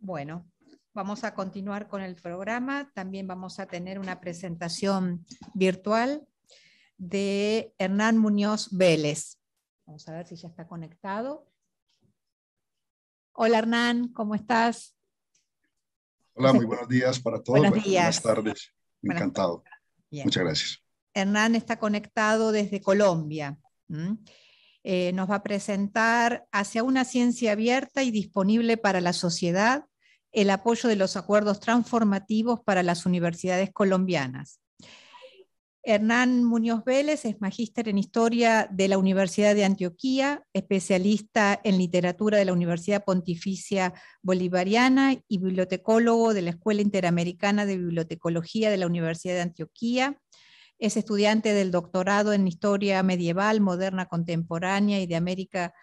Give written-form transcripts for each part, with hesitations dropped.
Bueno, vamos a continuar con el programa. También vamos a tener una presentación virtual de Hernán Muñoz Vélez. Vamos a ver si ya está conectado. Hola Hernán, ¿cómo estás? Hola, muy buenos días para todos. Buenos días. Buenas tardes. Encantado. Bien. Muchas gracias. Hernán está conectado desde Colombia. Nos va a presentar Hacia una ciencia abierta y disponible para la sociedad, el apoyo de los acuerdos transformativos para las universidades colombianas. Hernán Muñoz Vélez es magíster en Historia de la Universidad de Antioquia, especialista en literatura de la Universidad Pontificia Bolivariana y bibliotecólogo de la Escuela Interamericana de Bibliotecología de la Universidad de Antioquia. Es estudiante del doctorado en Historia Medieval, Moderna, Contemporánea y de América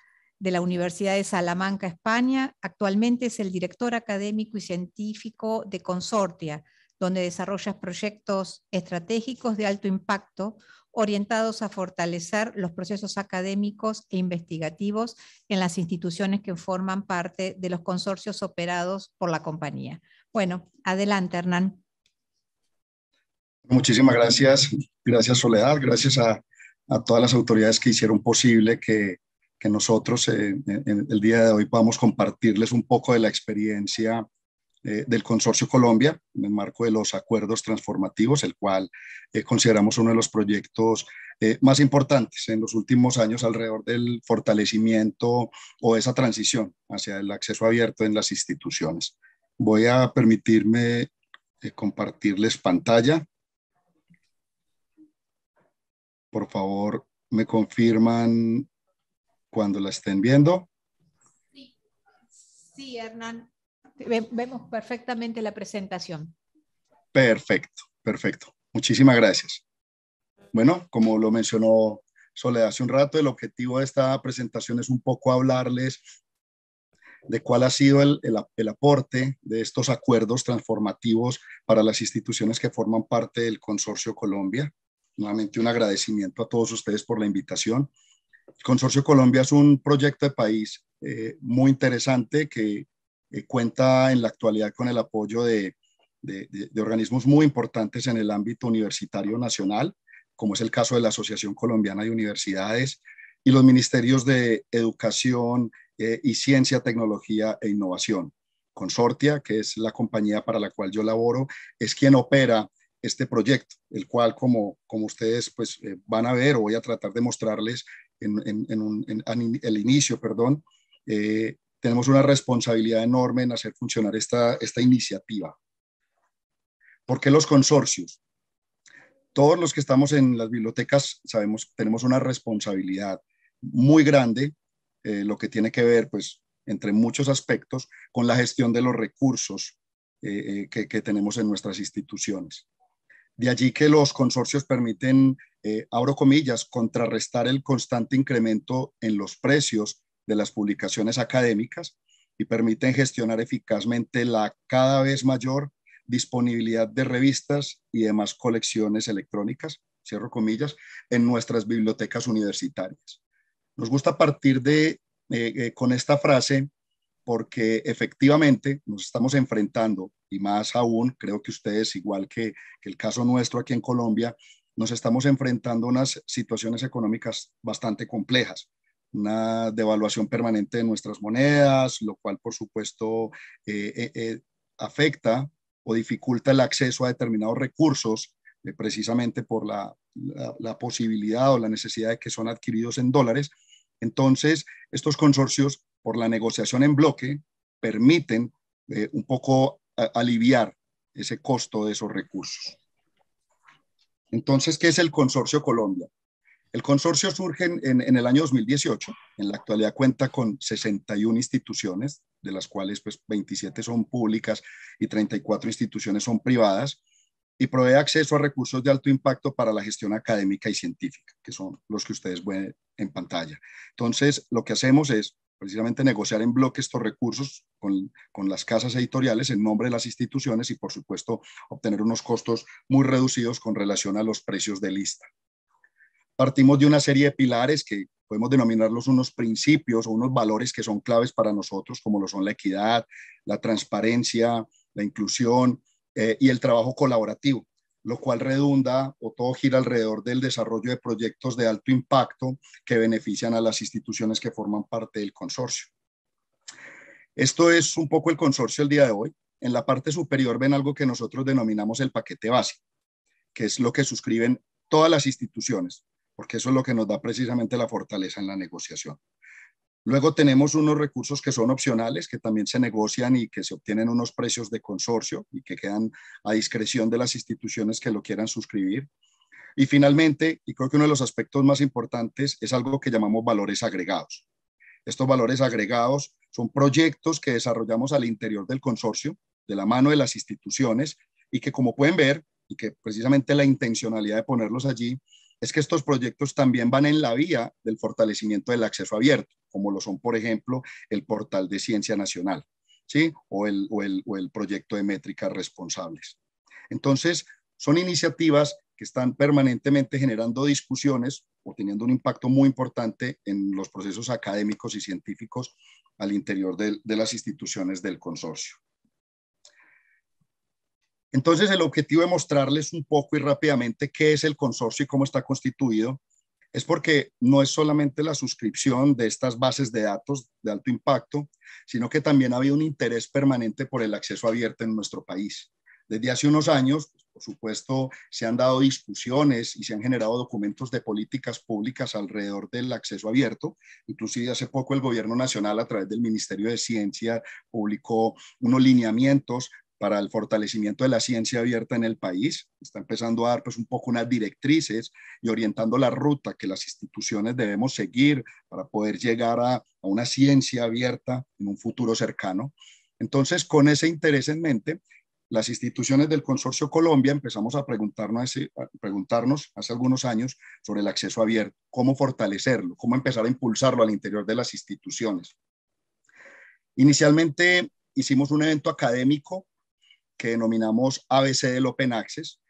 de la Universidad de Salamanca, España. Actualmente es el director académico y científico de Consortia, donde desarrolla proyectos estratégicos de alto impacto orientados a fortalecer los procesos académicos e investigativos en las instituciones que forman parte de los consorcios operados por la compañía. Bueno, adelante, Hernán. Muchísimas gracias. Gracias, Soledad. Gracias a todas las autoridades que hicieron posible que nosotros en el día de hoy podamos compartirles un poco de la experiencia del Consorcio Colombia en el marco de los acuerdos transformativos, el cual consideramos uno de los proyectos más importantes en los últimos años alrededor del fortalecimiento o esa transición hacia el acceso abierto en las instituciones. Voy a permitirme compartirles pantalla. Por favor, me confirman cuando la estén viendo. Sí, Hernán. Vemos perfectamente la presentación. Perfecto, perfecto. Muchísimas gracias. Bueno, como lo mencionó Soledad hace un rato, el objetivo de esta presentación es un poco hablarles de cuál ha sido el aporte de estos acuerdos transformativos para las instituciones que forman parte del Consorcio Colombia. Nuevamente un agradecimiento a todos ustedes por la invitación. El Consorcio Colombia es un proyecto de país muy interesante que cuenta en la actualidad con el apoyo de organismos muy importantes en el ámbito universitario nacional, como es el caso de la Asociación Colombiana de Universidades y los ministerios de Educación y Ciencia, Tecnología e Innovación. Consortia, que es la compañía para la cual yo laboro, es quien opera este proyecto, el cual, como ustedes pues, van a ver, o voy a tratar de mostrarles en el inicio, perdón, tenemos una responsabilidad enorme en hacer funcionar esta iniciativa. ¿Por qué los consorcios? Todos los que estamos en las bibliotecas sabemos, tenemos una responsabilidad muy grande, lo que tiene que ver, pues, entre muchos aspectos, con la gestión de los recursos que tenemos en nuestras instituciones. De allí que los consorcios permiten, abro comillas, contrarrestar el constante incremento en los precios de las publicaciones académicas y permiten gestionar eficazmente la cada vez mayor disponibilidad de revistas y demás colecciones electrónicas, cierro comillas, en nuestras bibliotecas universitarias. Nos gusta partir con esta frase porque efectivamente nos estamos enfrentando, y más aún, creo que ustedes, igual que el caso nuestro aquí en Colombia, nos estamos enfrentando a unas situaciones económicas bastante complejas, una devaluación permanente de nuestras monedas, lo cual por supuesto afecta o dificulta el acceso a determinados recursos, precisamente por la posibilidad o la necesidad de que son adquiridos en dólares. Entonces, estos consorcios, por la negociación en bloque, permiten un poco aliviar ese costo de esos recursos. Entonces, ¿qué es el Consorcio Colombia? El consorcio surge en el año 2018. En la actualidad cuenta con 61 instituciones, de las cuales pues, 27 son públicas y 34 instituciones son privadas, y provee acceso a recursos de alto impacto para la gestión académica y científica, que son los que ustedes ven en pantalla. Entonces, lo que hacemos es precisamente negociar en bloque estos recursos con las casas editoriales en nombre de las instituciones y, por supuesto, obtener unos costos muy reducidos con relación a los precios de lista. Partimos de una serie de pilares que podemos denominarlos unos principios o unos valores que son claves para nosotros, como lo son la equidad, la transparencia, la inclusión y el trabajo colaborativo, lo cual redunda o todo gira alrededor del desarrollo de proyectos de alto impacto que benefician a las instituciones que forman parte del consorcio. Esto es un poco el consorcio el día de hoy. En la parte superior ven algo que nosotros denominamos el paquete base, que es lo que suscriben todas las instituciones, porque eso es lo que nos da precisamente la fortaleza en la negociación. Luego tenemos unos recursos que son opcionales, que también se negocian y que se obtienen unos precios de consorcio y que quedan a discreción de las instituciones que lo quieran suscribir. Y finalmente, y creo que uno de los aspectos más importantes es algo que llamamos valores agregados. Estos valores agregados son proyectos que desarrollamos al interior del consorcio, de la mano de las instituciones, y que como pueden ver, y que precisamente la intencionalidad de ponerlos allí, es que estos proyectos también van en la vía del fortalecimiento del acceso abierto, como lo son, por ejemplo, el portal de Ciencia Nacional, ¿sí? o el proyecto de métricas responsables. Entonces, son iniciativas que están permanentemente generando discusiones o teniendo un impacto muy importante en los procesos académicos y científicos al interior de las instituciones del consorcio. Entonces, el objetivo de mostrarles un poco y rápidamente qué es el consorcio y cómo está constituido es porque no es solamente la suscripción de estas bases de datos de alto impacto, sino que también había un interés permanente por el acceso abierto en nuestro país. Desde hace unos años, por supuesto, se han dado discusiones y se han generado documentos de políticas públicas alrededor del acceso abierto. Inclusive hace poco el gobierno nacional, a través del Ministerio de Ciencia, publicó unos lineamientos para el fortalecimiento de la ciencia abierta en el país. Está empezando a dar pues un poco unas directrices y orientando la ruta que las instituciones debemos seguir para poder llegar a una ciencia abierta en un futuro cercano. Entonces, con ese interés en mente, las instituciones del Consorcio Colombia empezamos a preguntarnos hace algunos años sobre el acceso abierto, cómo fortalecerlo, cómo empezar a impulsarlo al interior de las instituciones. Inicialmente hicimos un evento académico que denominamos ABC del Open Access.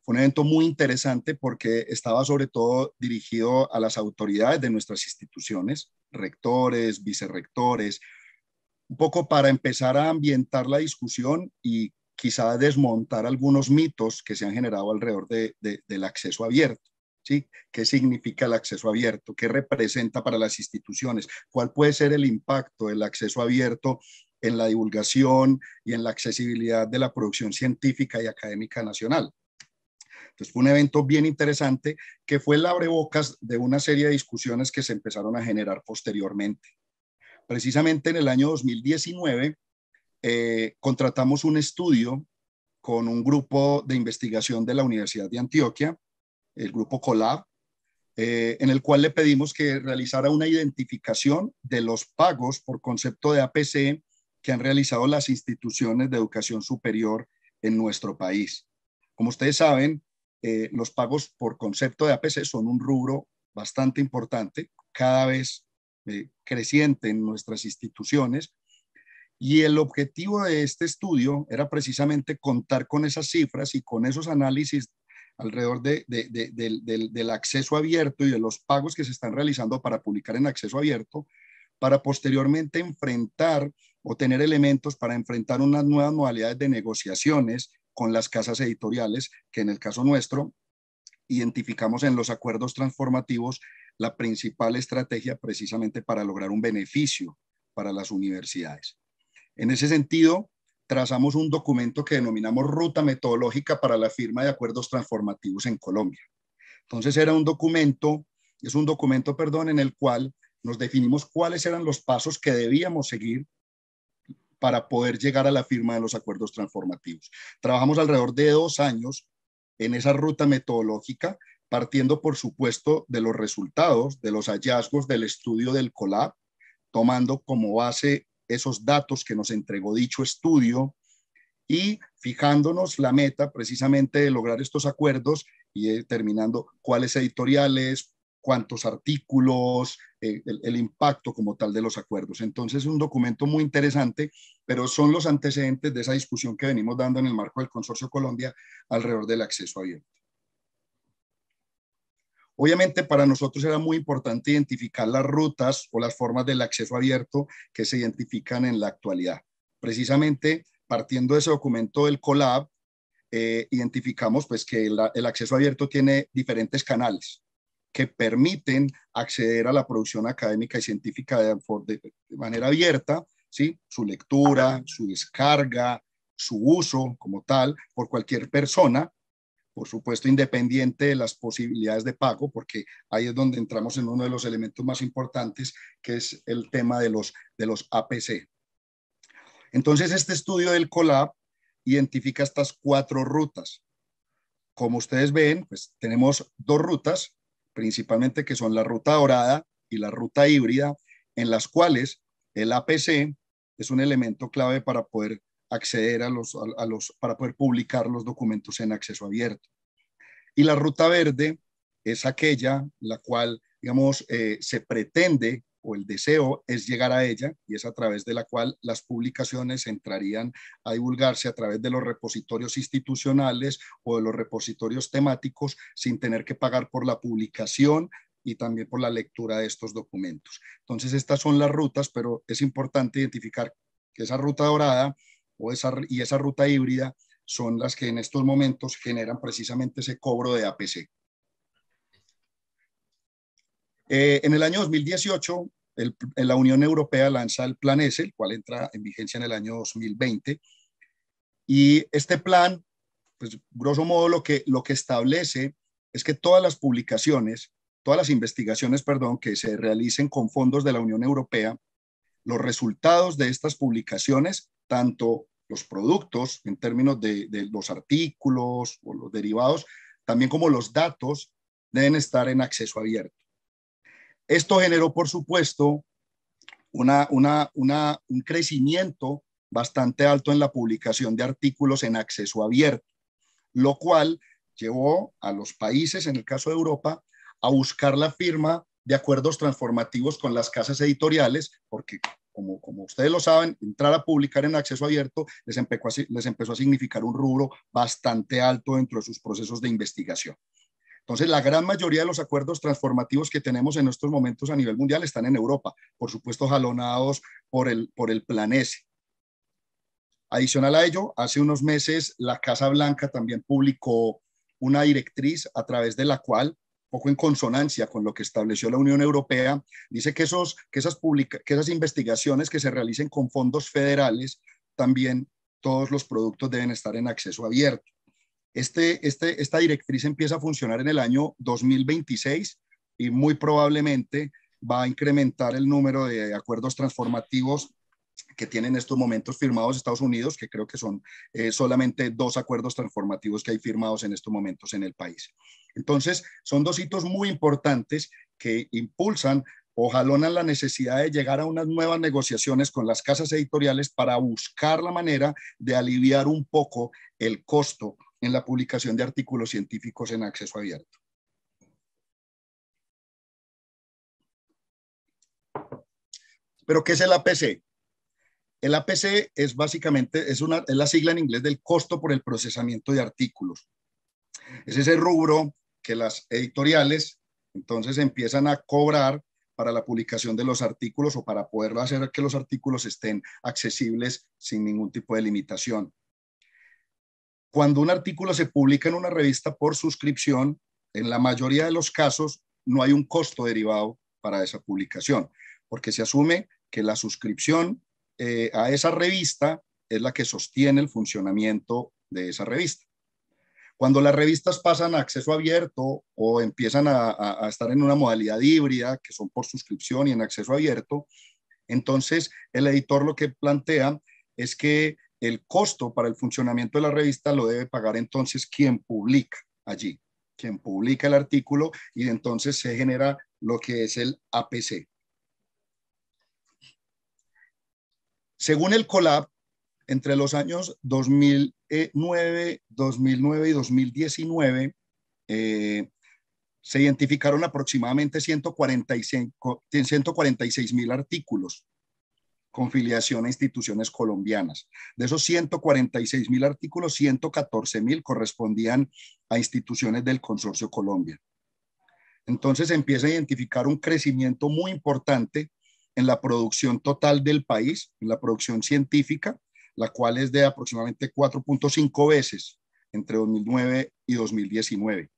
Fue un evento muy interesante porque estaba sobre todo dirigido a las autoridades de nuestras instituciones, rectores, vicerrectores, un poco para empezar a ambientar la discusión y quizá desmontar algunos mitos que se han generado alrededor del acceso abierto. ¿Sí? ¿Qué significa el acceso abierto? ¿Qué representa para las instituciones? ¿Cuál puede ser el impacto del acceso abierto en la divulgación y en la accesibilidad de la producción científica y académica nacional? Entonces fue un evento bien interesante que fue el abrebocas de una serie de discusiones que se empezaron a generar posteriormente. Precisamente en el año 2019 contratamos un estudio con un grupo de investigación de la Universidad de Antioquia, el grupo COLAB, en el cual le pedimos que realizara una identificación de los pagos por concepto de APC que han realizado las instituciones de educación superior en nuestro país. Como ustedes saben, los pagos por concepto de APC son un rubro bastante importante, cada vez creciente en nuestras instituciones, y el objetivo de este estudio era precisamente contar con esas cifras y con esos análisis alrededor del acceso abierto y de los pagos que se están realizando para publicar en acceso abierto, para posteriormente enfrentar o tener elementos para enfrentar unas nuevas modalidades de negociaciones con las casas editoriales, que en el caso nuestro identificamos en los acuerdos transformativos la principal estrategia precisamente para lograr un beneficio para las universidades. En ese sentido, trazamos un documento que denominamos Ruta Metodológica para la firma de acuerdos transformativos en Colombia. Entonces es un documento, en el cual nos definimos cuáles eran los pasos que debíamos seguir para poder llegar a la firma de los acuerdos transformativos. Trabajamos alrededor de 2 años en esa ruta metodológica, partiendo, por supuesto, de los resultados, de los hallazgos del estudio del COLAB, tomando como base esos datos que nos entregó dicho estudio y fijándonos la meta precisamente de lograr estos acuerdos y determinando cuáles editoriales, cuántos artículos, el impacto como tal de los acuerdos. Entonces es un documento muy interesante, pero son los antecedentes de esa discusión que venimos dando en el marco del Consorcio Colombia alrededor del acceso abierto. Obviamente para nosotros era muy importante identificar las rutas o las formas del acceso abierto que se identifican en la actualidad. Precisamente partiendo de ese documento del COLAB, identificamos pues que el acceso abierto tiene diferentes canales que permiten acceder a la producción académica y científica de manera abierta, ¿sí? Su lectura, su descarga, su uso como tal por cualquier persona, por supuesto independiente de las posibilidades de pago, porque ahí es donde entramos en uno de los elementos más importantes, que es el tema de los APC. Entonces, este estudio del COLAB identifica estas 4 rutas. Como ustedes ven, pues tenemos 2 rutas, principalmente que son la ruta dorada y la ruta híbrida, en las cuales el APC es un elemento clave para poder acceder para poder publicar los documentos en acceso abierto. Y la ruta verde es aquella la cual, digamos, se pretende o el deseo es llegar a ella, y es a través de la cual las publicaciones entrarían a divulgarse a través de los repositorios institucionales o de los repositorios temáticos sin tener que pagar por la publicación y también por la lectura de estos documentos. Entonces, estas son las rutas, pero es importante identificar que esa ruta dorada y esa ruta híbrida son las que en estos momentos generan precisamente ese cobro de APC. En el año 2018, la Unión Europea lanza el Plan S, el cual entra en vigencia en el año 2020. Y este plan, pues grosso modo lo que establece es que todas las publicaciones, todas las investigaciones, perdón, que se realicen con fondos de la Unión Europea, los resultados de estas publicaciones, tanto los productos en términos de los artículos o los derivados, también como los datos, deben estar en acceso abierto. Esto generó, por supuesto, un crecimiento bastante alto en la publicación de artículos en acceso abierto, lo cual llevó a los países, en el caso de Europa, a buscar la firma de acuerdos transformativos con las casas editoriales, porque como ustedes lo saben, entrar a publicar en acceso abierto les empezó a significar un rubro bastante alto dentro de sus procesos de investigación. Entonces, la gran mayoría de los acuerdos transformativos que tenemos en estos momentos a nivel mundial están en Europa, por supuesto jalonados por el Plan S. Adicional a ello, hace unos meses la Casa Blanca también publicó una directriz a través de la cual, poco en consonancia con lo que estableció la Unión Europea, dice que esas investigaciones que se realicen con fondos federales, también todos los productos deben estar en acceso abierto. Esta directriz empieza a funcionar en el año 2026 y muy probablemente va a incrementar el número de acuerdos transformativos que tienen en estos momentos firmados Estados Unidos, que creo que son solamente 2 acuerdos transformativos que hay firmados en estos momentos en el país. Entonces, son 2 hitos muy importantes que impulsan o jalonan la necesidad de llegar a unas nuevas negociaciones con las casas editoriales para buscar la manera de aliviar un poco el costo en la publicación de artículos científicos en acceso abierto. ¿Pero qué es el APC? El APC es básicamente, es la sigla en inglés del costo por el procesamiento de artículos. Es ese rubro que las editoriales entonces empiezan a cobrar para la publicación de los artículos o para poder hacer que los artículos estén accesibles sin ningún tipo de limitación. Cuando un artículo se publica en una revista por suscripción, en la mayoría de los casos no hay un costo derivado para esa publicación, porque se asume que la suscripción a esa revista es la que sostiene el funcionamiento de esa revista. Cuando las revistas pasan a acceso abierto o empiezan a estar en una modalidad híbrida, que son por suscripción y en acceso abierto, entonces el editor lo que plantea es que el costo para el funcionamiento de la revista lo debe pagar entonces quien publica allí, quien publica el artículo, y entonces se genera lo que es el APC. Según el COLAB, entre los años 2009 y 2019, se identificaron aproximadamente 146.000 artículos con filiación a instituciones colombianas. De esos 146.000 artículos, 114.000 correspondían a instituciones del Consorcio Colombia. Entonces se empieza a identificar un crecimiento muy importante en la producción total del país, en la producción científica, la cual es de aproximadamente 4.5 veces entre 2009 y 2019.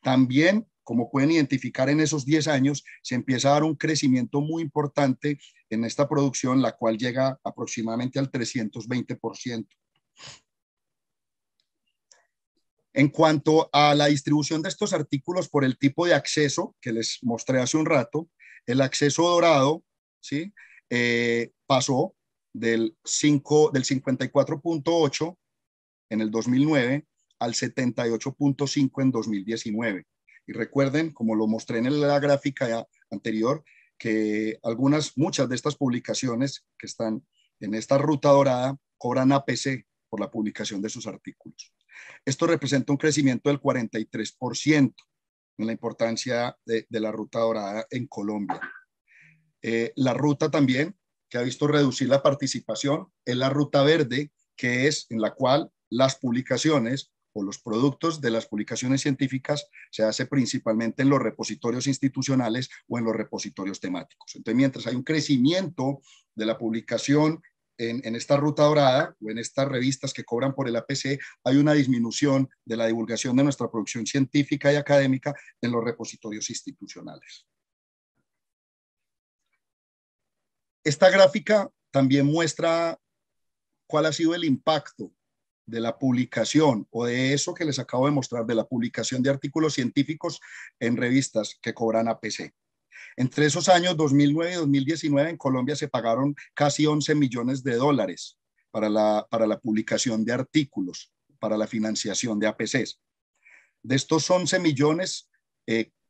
También, como pueden identificar en esos 10 años, se empieza a dar un crecimiento muy importante en esta producción, la cual llega aproximadamente al 320%. En cuanto a la distribución de estos artículos por el tipo de acceso que les mostré hace un rato, el acceso dorado, ¿sí? Pasó del 54.8 en el 2009 al 78.5 en 2019. Y recuerden, como lo mostré en la gráfica anterior, que muchas de estas publicaciones que están en esta ruta dorada cobran APC por la publicación de sus artículos. Esto representa un crecimiento del 43% en la importancia de la ruta dorada en Colombia. La ruta también, que ha visto reducir la participación, es la ruta verde, que es en la cual las publicaciones o los productos de las publicaciones científicas se hace principalmente en los repositorios institucionales o en los repositorios temáticos. Entonces, mientras hay un crecimiento de la publicación en esta ruta dorada o en estas revistas que cobran por el APC, hay una disminución de la divulgación de nuestra producción científica y académica en los repositorios institucionales. Esta gráfica también muestra cuál ha sido el impacto de la publicación o de eso que les acabo de mostrar, de la publicación de artículos científicos en revistas que cobran APC. Entre esos años 2009 y 2019 en Colombia se pagaron casi 11 millones de dólares para la publicación de artículos, para la financiación de APCs. De estos 11 millones,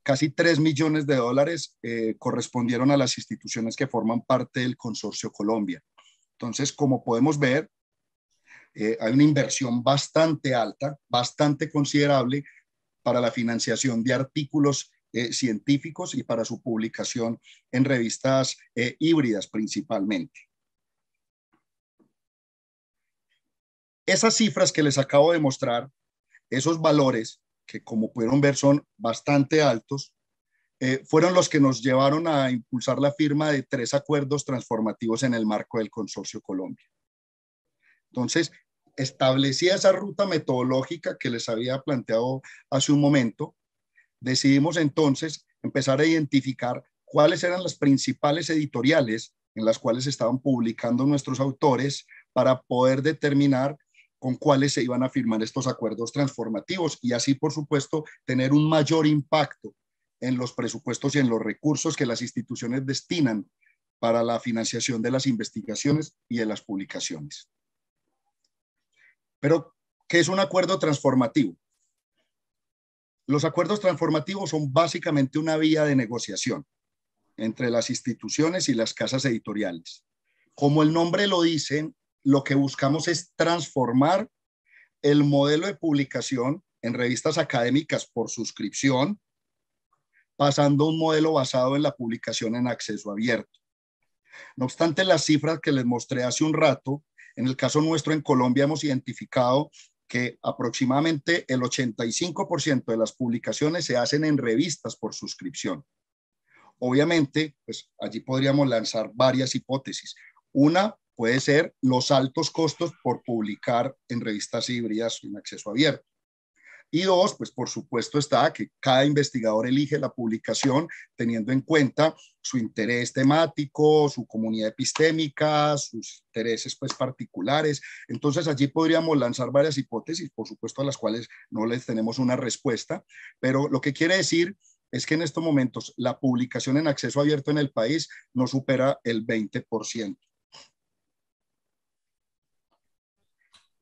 casi 3 millones de dólares correspondieron a las instituciones que forman parte del Consorcio Colombia. Entonces, como podemos ver, hay una inversión bastante alta, bastante considerable para la financiación de artículos científicos y para su publicación en revistas híbridas principalmente. Esas cifras que les acabo de mostrar, esos valores que como pudieron ver son bastante altos, fueron los que nos llevaron a impulsar la firma de 3 acuerdos transformativos en el marco del Consorcio Colombia. Entonces, establecida esa ruta metodológica que les había planteado hace un momento, decidimos entonces empezar a identificar cuáles eran las principales editoriales en las cuales estaban publicando nuestros autores para poder determinar con cuáles se iban a firmar estos acuerdos transformativos y así, por supuesto, tener un mayor impacto en los presupuestos y en los recursos que las instituciones destinan para la financiación de las investigaciones y de las publicaciones. Pero, ¿qué es un acuerdo transformativo? Los acuerdos transformativos son básicamente una vía de negociación entre las instituciones y las casas editoriales. Como el nombre lo dice, lo que buscamos es transformar el modelo de publicación en revistas académicas por suscripción, pasando a un modelo basado en la publicación en acceso abierto. No obstante, las cifras que les mostré hace un rato, en el caso nuestro en Colombia hemos identificado que aproximadamente el 85% de las publicaciones se hacen en revistas por suscripción. Obviamente, pues allí podríamos lanzar varias hipótesis. Una puede ser los altos costos por publicar en revistas híbridas en acceso abierto. Y dos, pues por supuesto está que cada investigador elige la publicación teniendo en cuenta su interés temático, su comunidad epistémica, sus intereses pues particulares. Entonces allí podríamos lanzar varias hipótesis, por supuesto a las cuales no les tenemos una respuesta, pero lo que quiere decir es que en estos momentos la publicación en acceso abierto en el país no supera el 20%.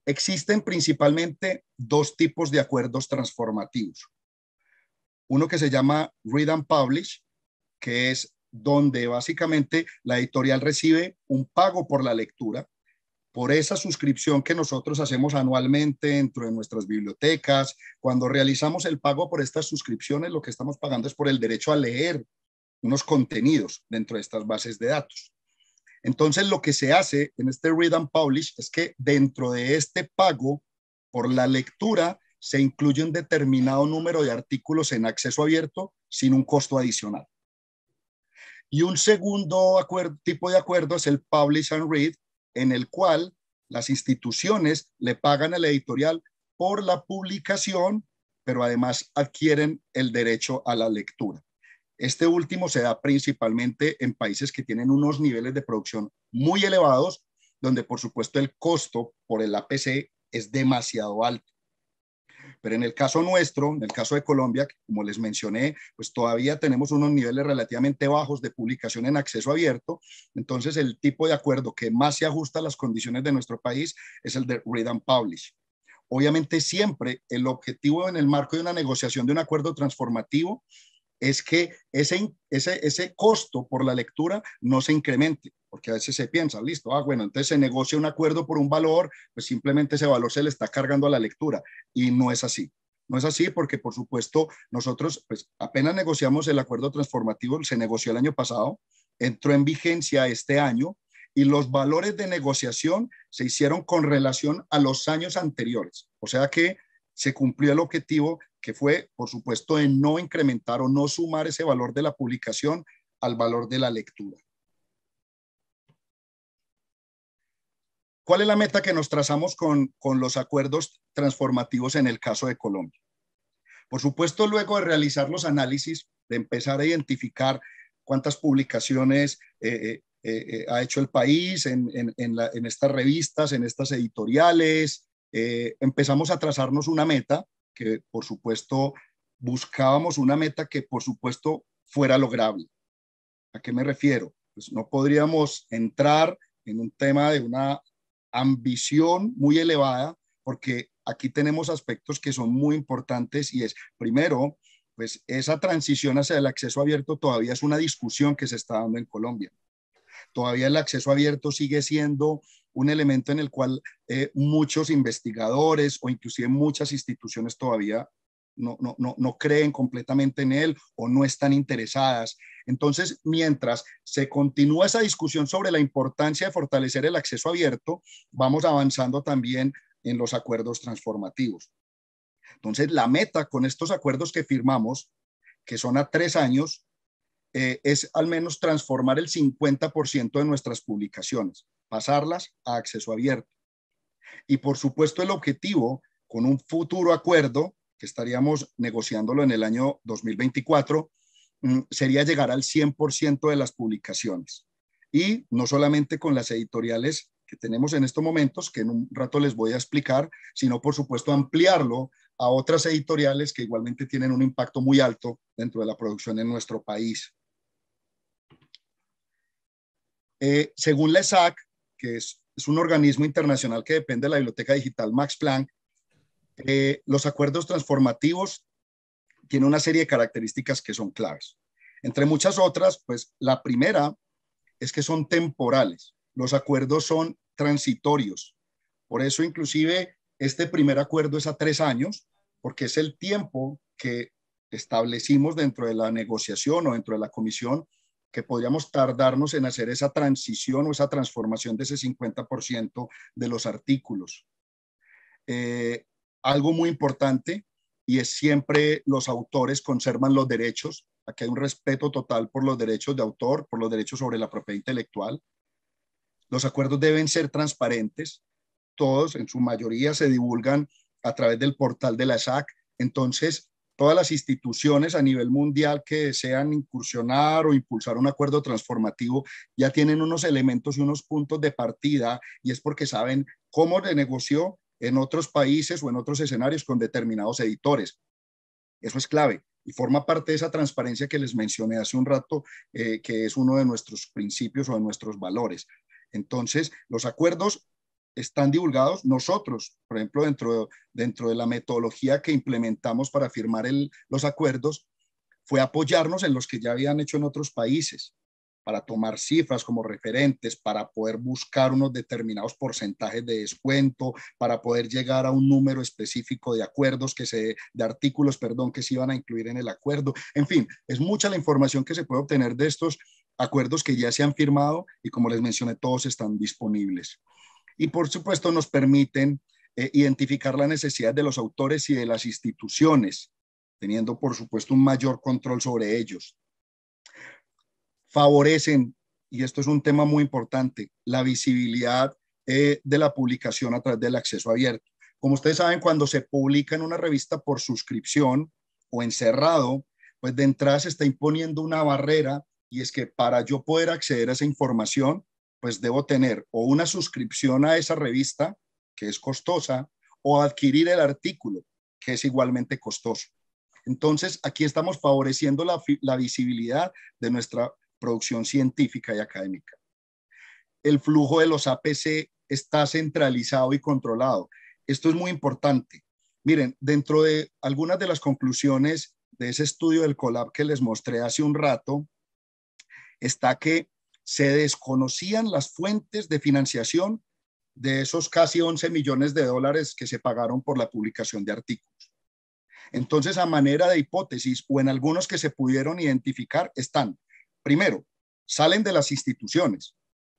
Existen principalmente 2 tipos de acuerdos transformativos. Uno que se llama Read and Publish, que es donde básicamente la editorial recibe un pago por la lectura, por esa suscripción que nosotros hacemos anualmente dentro de nuestras bibliotecas. Cuando realizamos el pago por estas suscripciones, lo que estamos pagando es por el derecho a leer unos contenidos dentro de estas bases de datos. Entonces, lo que se hace en este Read and Publish es que dentro de este pago por la lectura se incluye un determinado número de artículos en acceso abierto sin un costo adicional. Y un segundo tipo de acuerdo es el Publish and Read, en el cual las instituciones le pagan al editorial por la publicación, pero además adquieren el derecho a la lectura. Este último se da principalmente en países que tienen unos niveles de producción muy elevados, donde por supuesto el costo por el APC es demasiado alto. Pero en el caso nuestro, en el caso de Colombia, como les mencioné, pues todavía tenemos unos niveles relativamente bajos de publicación en acceso abierto. Entonces, el tipo de acuerdo que más se ajusta a las condiciones de nuestro país es el de Read and Publish. Obviamente, siempre el objetivo en el marco de una negociación de un acuerdo transformativo es que ese costo por la lectura no se incremente, porque a veces se piensa, listo, bueno, entonces se negocia un acuerdo por un valor, pues simplemente ese valor se le está cargando a la lectura, y no es así. No es así porque, por supuesto, nosotros pues apenas negociamos el acuerdo transformativo, se negoció el año pasado, entró en vigencia este año, y los valores de negociación se hicieron con relación a los años anteriores, o sea que se cumplió el objetivo que fue, por supuesto, de no incrementar o no sumar ese valor de la publicación al valor de la lectura. ¿Cuál es la meta que nos trazamos con los acuerdos transformativos en el caso de Colombia? Por supuesto, luego de realizar los análisis, de empezar a identificar cuántas publicaciones ha hecho el país en estas revistas, en estas editoriales, empezamos a trazarnos una meta que, por supuesto, buscábamos una meta que, por supuesto, fuera lograble. ¿A qué me refiero? Pues no podríamos entrar en un tema de una ambición muy elevada, porque aquí tenemos aspectos que son muy importantes y es, primero, pues esa transición hacia el acceso abierto todavía es una discusión que se está dando en Colombia. Todavía el acceso abierto sigue siendo un elemento en el cual muchos investigadores o inclusive muchas instituciones todavía no creen completamente en él o no están interesadas. Entonces, mientras se continúa esa discusión sobre la importancia de fortalecer el acceso abierto, vamos avanzando también en los acuerdos transformativos. Entonces, la meta con estos acuerdos que firmamos, que son a 3 años, es al menos transformar el 50% de nuestras publicaciones, pasarlas a acceso abierto. Y por supuesto el objetivo con un futuro acuerdo, que estaríamos negociándolo en el año 2024, sería llegar al 100% de las publicaciones. Y no solamente con las editoriales que tenemos en estos momentos, que en un rato les voy a explicar, sino por supuesto ampliarlo a otras editoriales que igualmente tienen un impacto muy alto dentro de la producción en nuestro país. Según la ESAC, que es un organismo internacional que depende de la Biblioteca Digital Max Planck, los acuerdos transformativos tienen una serie de características que son claves. Entre muchas otras, pues la primera es que son temporales. Los acuerdos son transitorios. Por eso, inclusive, este primer acuerdo es a 3 años, porque es el tiempo que establecimos dentro de la negociación o dentro de la comisión que podríamos tardarnos en hacer esa transición o esa transformación de ese 50% de los artículos. Algo muy importante, y es siempre los autores conservan los derechos. Aquí hay un respeto total por los derechos de autor, por los derechos sobre la propiedad intelectual. Los acuerdos deben ser transparentes. Todos, en su mayoría, se divulgan a través del portal de la ESAC. Entonces, todas las instituciones a nivel mundial que desean incursionar o impulsar un acuerdo transformativo ya tienen unos elementos y unos puntos de partida, y es porque saben cómo se negoció en otros países o en otros escenarios con determinados editores. Eso es clave y forma parte de esa transparencia que les mencioné hace un rato, que es uno de nuestros principios o de nuestros valores. Entonces, los acuerdos están divulgados. Nosotros, por ejemplo, dentro de la metodología que implementamos para firmar los acuerdos, fue apoyarnos en los que ya habían hecho en otros países, para tomar cifras como referentes, para poder buscar unos determinados porcentajes de descuento, para poder llegar a un número específico de acuerdos, de artículos, que se iban a incluir en el acuerdo. En fin, es mucha la información que se puede obtener de estos acuerdos que ya se han firmado y, como les mencioné, todos están disponibles. Y por supuesto nos permiten identificar las necesidades de los autores y de las instituciones teniendo por supuesto un mayor control sobre ellos. Favorecen, y esto es un tema muy importante, la visibilidad de la publicación a través del acceso abierto. Como ustedes saben, cuando se publica en una revista por suscripción o encerrado, pues de entrada se está imponiendo una barrera, y es que para yo poder acceder a esa información, pues debo tener o una suscripción a esa revista, que es costosa, o adquirir el artículo, que es igualmente costoso. Entonces, aquí estamos favoreciendo la visibilidad de nuestra producción científica y académica. El flujo de los APC está centralizado y controlado. Esto es muy importante. Miren, dentro de algunas de las conclusiones de ese estudio del COLAB que les mostré hace un rato, está que se desconocían las fuentes de financiación de esos casi 11 millones de dólares que se pagaron por la publicación de artículos. Entonces, a manera de hipótesis, o en algunos que se pudieron identificar, están, primero, salen de las instituciones,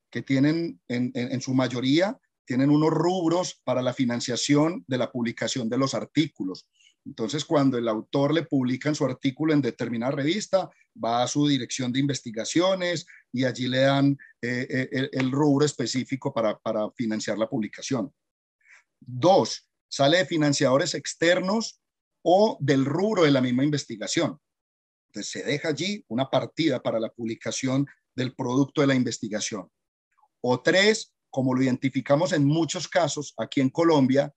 que tienen en su mayoría, tienen unos rubros para la financiación de la publicación de los artículos. Entonces, cuando el autor le publica su artículo en determinada revista, va a su dirección de investigaciones y allí le dan el rubro específico para financiar la publicación. Dos, sale de financiadores externos o del rubro de la misma investigación. Entonces, se deja allí una partida para la publicación del producto de la investigación. O tres, como lo identificamos en muchos casos aquí en Colombia,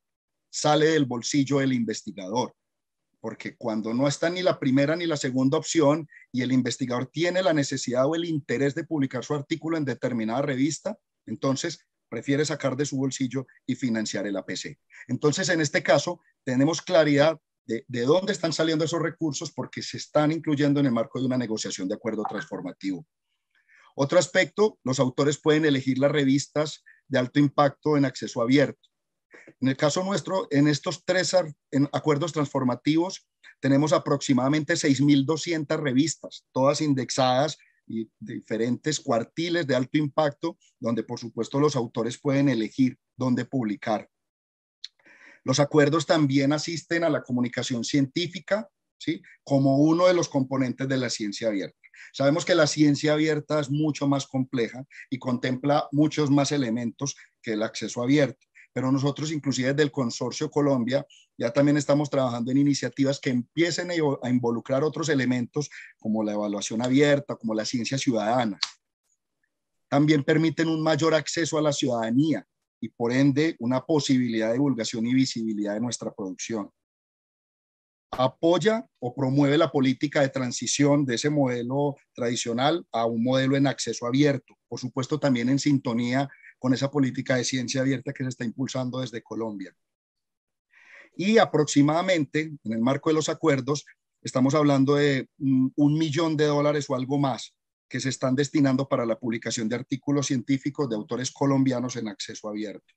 sale del bolsillo del investigador, porque cuando no está ni la primera ni la segunda opción y el investigador tiene la necesidad o el interés de publicar su artículo en determinada revista, entonces prefiere sacar de su bolsillo y financiar el APC. Entonces, en este caso, tenemos claridad de dónde están saliendo esos recursos, porque se están incluyendo en el marco de una negociación de acuerdo transformativo. Otro aspecto, los autores pueden elegir las revistas de alto impacto en acceso abierto. En el caso nuestro, en estos tres acuerdos transformativos, tenemos aproximadamente 6.200 revistas, todas indexadas y de diferentes cuartiles de alto impacto, donde por supuesto los autores pueden elegir dónde publicar. Los acuerdos también asisten a la comunicación científica, ¿sí?, como uno de los componentes de la ciencia abierta. Sabemos que la ciencia abierta es mucho más compleja y contempla muchos más elementos que el acceso abierto, pero nosotros inclusive desde el Consorcio Colombia ya también estamos trabajando en iniciativas que empiecen a involucrar otros elementos como la evaluación abierta, como la ciencia ciudadana. También permiten un mayor acceso a la ciudadanía y por ende una posibilidad de divulgación y visibilidad de nuestra producción. Apoya o promueve la política de transición de ese modelo tradicional a un modelo en acceso abierto, por supuesto también en sintonía con esa política de ciencia abierta que se está impulsando desde Colombia. Y aproximadamente, en el marco de los acuerdos, estamos hablando de $1 millón o algo más que se están destinando para la publicación de artículos científicos de autores colombianos en acceso abierto.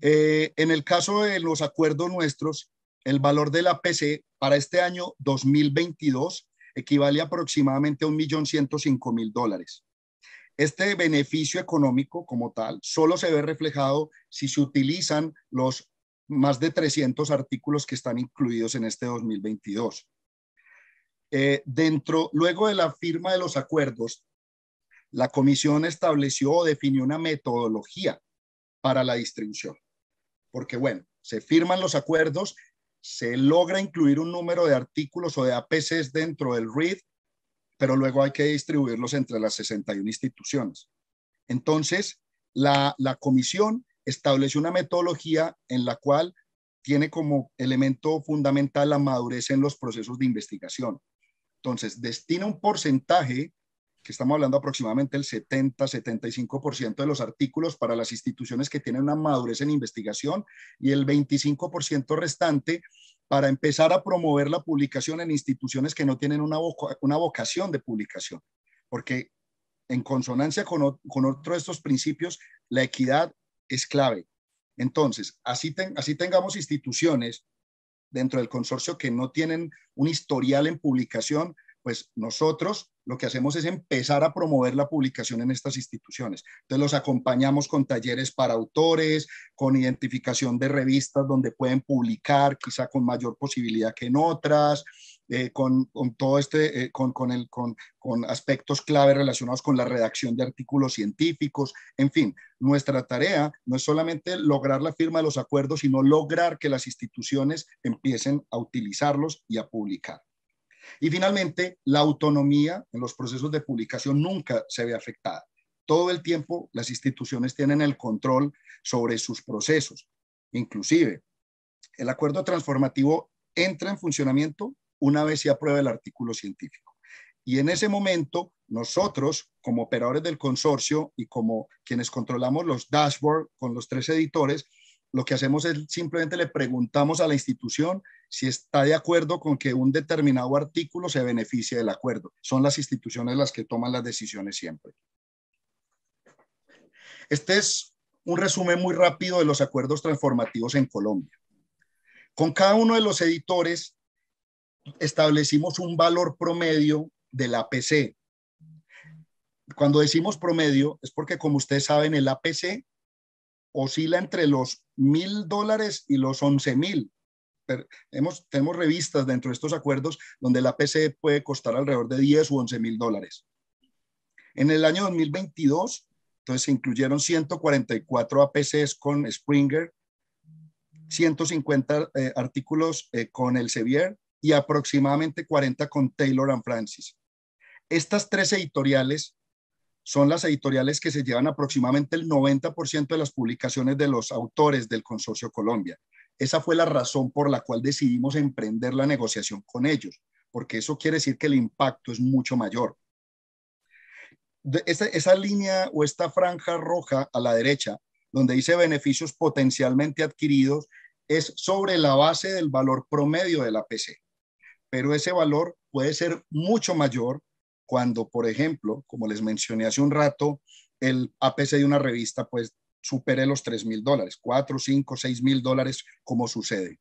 En el caso de los acuerdos nuestros, el valor del APC para este año 2022 equivale aproximadamente a $1.105.000. Este beneficio económico como tal solo se ve reflejado si se utilizan los más de 300 artículos que están incluidos en este 2022. Luego de la firma de los acuerdos, la comisión estableció o definió una metodología para la distribución. Porque bueno, se firman los acuerdos, se logra incluir un número de artículos o de APCs dentro del READ, pero luego hay que distribuirlos entre las 61 instituciones. Entonces, la comisión estableció una metodología en la cual tiene como elemento fundamental la madurez en los procesos de investigación. Entonces, destina un porcentaje, que estamos hablando aproximadamente el 70-75% de los artículos para las instituciones que tienen una madurez en investigación y el 25% restante para empezar a promover la publicación en instituciones que no tienen una vocación de publicación. Porque en consonancia con otro de estos principios, la equidad es clave. Entonces, así tengamos instituciones dentro del consorcio que no tienen un historial en publicación, pues nosotros lo que hacemos es empezar a promover la publicación en estas instituciones. Entonces los acompañamos con talleres para autores, con identificación de revistas donde pueden publicar, quizá con mayor posibilidad que en otras, con todo con aspectos clave relacionados con la redacción de artículos científicos. En fin, nuestra tarea no es solamente lograr la firma de los acuerdos, sino lograr que las instituciones empiecen a utilizarlos y a publicar. Y finalmente, la autonomía en los procesos de publicación nunca se ve afectada. Todo el tiempo las instituciones tienen el control sobre sus procesos. Inclusive, el acuerdo transformativo entra en funcionamiento una vez se aprueba el artículo científico. Y en ese momento, nosotros, como operadores del consorcio y como quienes controlamos los dashboards con los 3 editores, lo que hacemos es simplemente le preguntamos a la institución si está de acuerdo con que un determinado artículo se beneficie del acuerdo. Son las instituciones las que toman las decisiones siempre. Este es un resumen muy rápido de los acuerdos transformativos en Colombia. Con cada uno de los editores establecimos un valor promedio del APC. Cuando decimos promedio es porque, como ustedes saben, el APC oscila entre los $1,000 y los 11,000. Tenemos revistas dentro de estos acuerdos donde el APC puede costar alrededor de 10 u 11,000 dólares. En el año 2022, entonces se incluyeron 144 APCs con Springer, 150 artículos con Elsevier y aproximadamente 40 con Taylor & Francis. Estas 3 editoriales son las editoriales que se llevan aproximadamente el 90% de las publicaciones de los autores del Consorcio Colombia. Esa fue la razón por la cual decidimos emprender la negociación con ellos, porque eso quiere decir que el impacto es mucho mayor. Esa línea o esta franja roja a la derecha, donde dice beneficios potencialmente adquiridos, es sobre la base del valor promedio del APC. Pero ese valor puede ser mucho mayor cuando, por ejemplo, como les mencioné hace un rato, el APC de una revista pues supere los $3,000, $4, 5, 6,000 dólares, como sucede.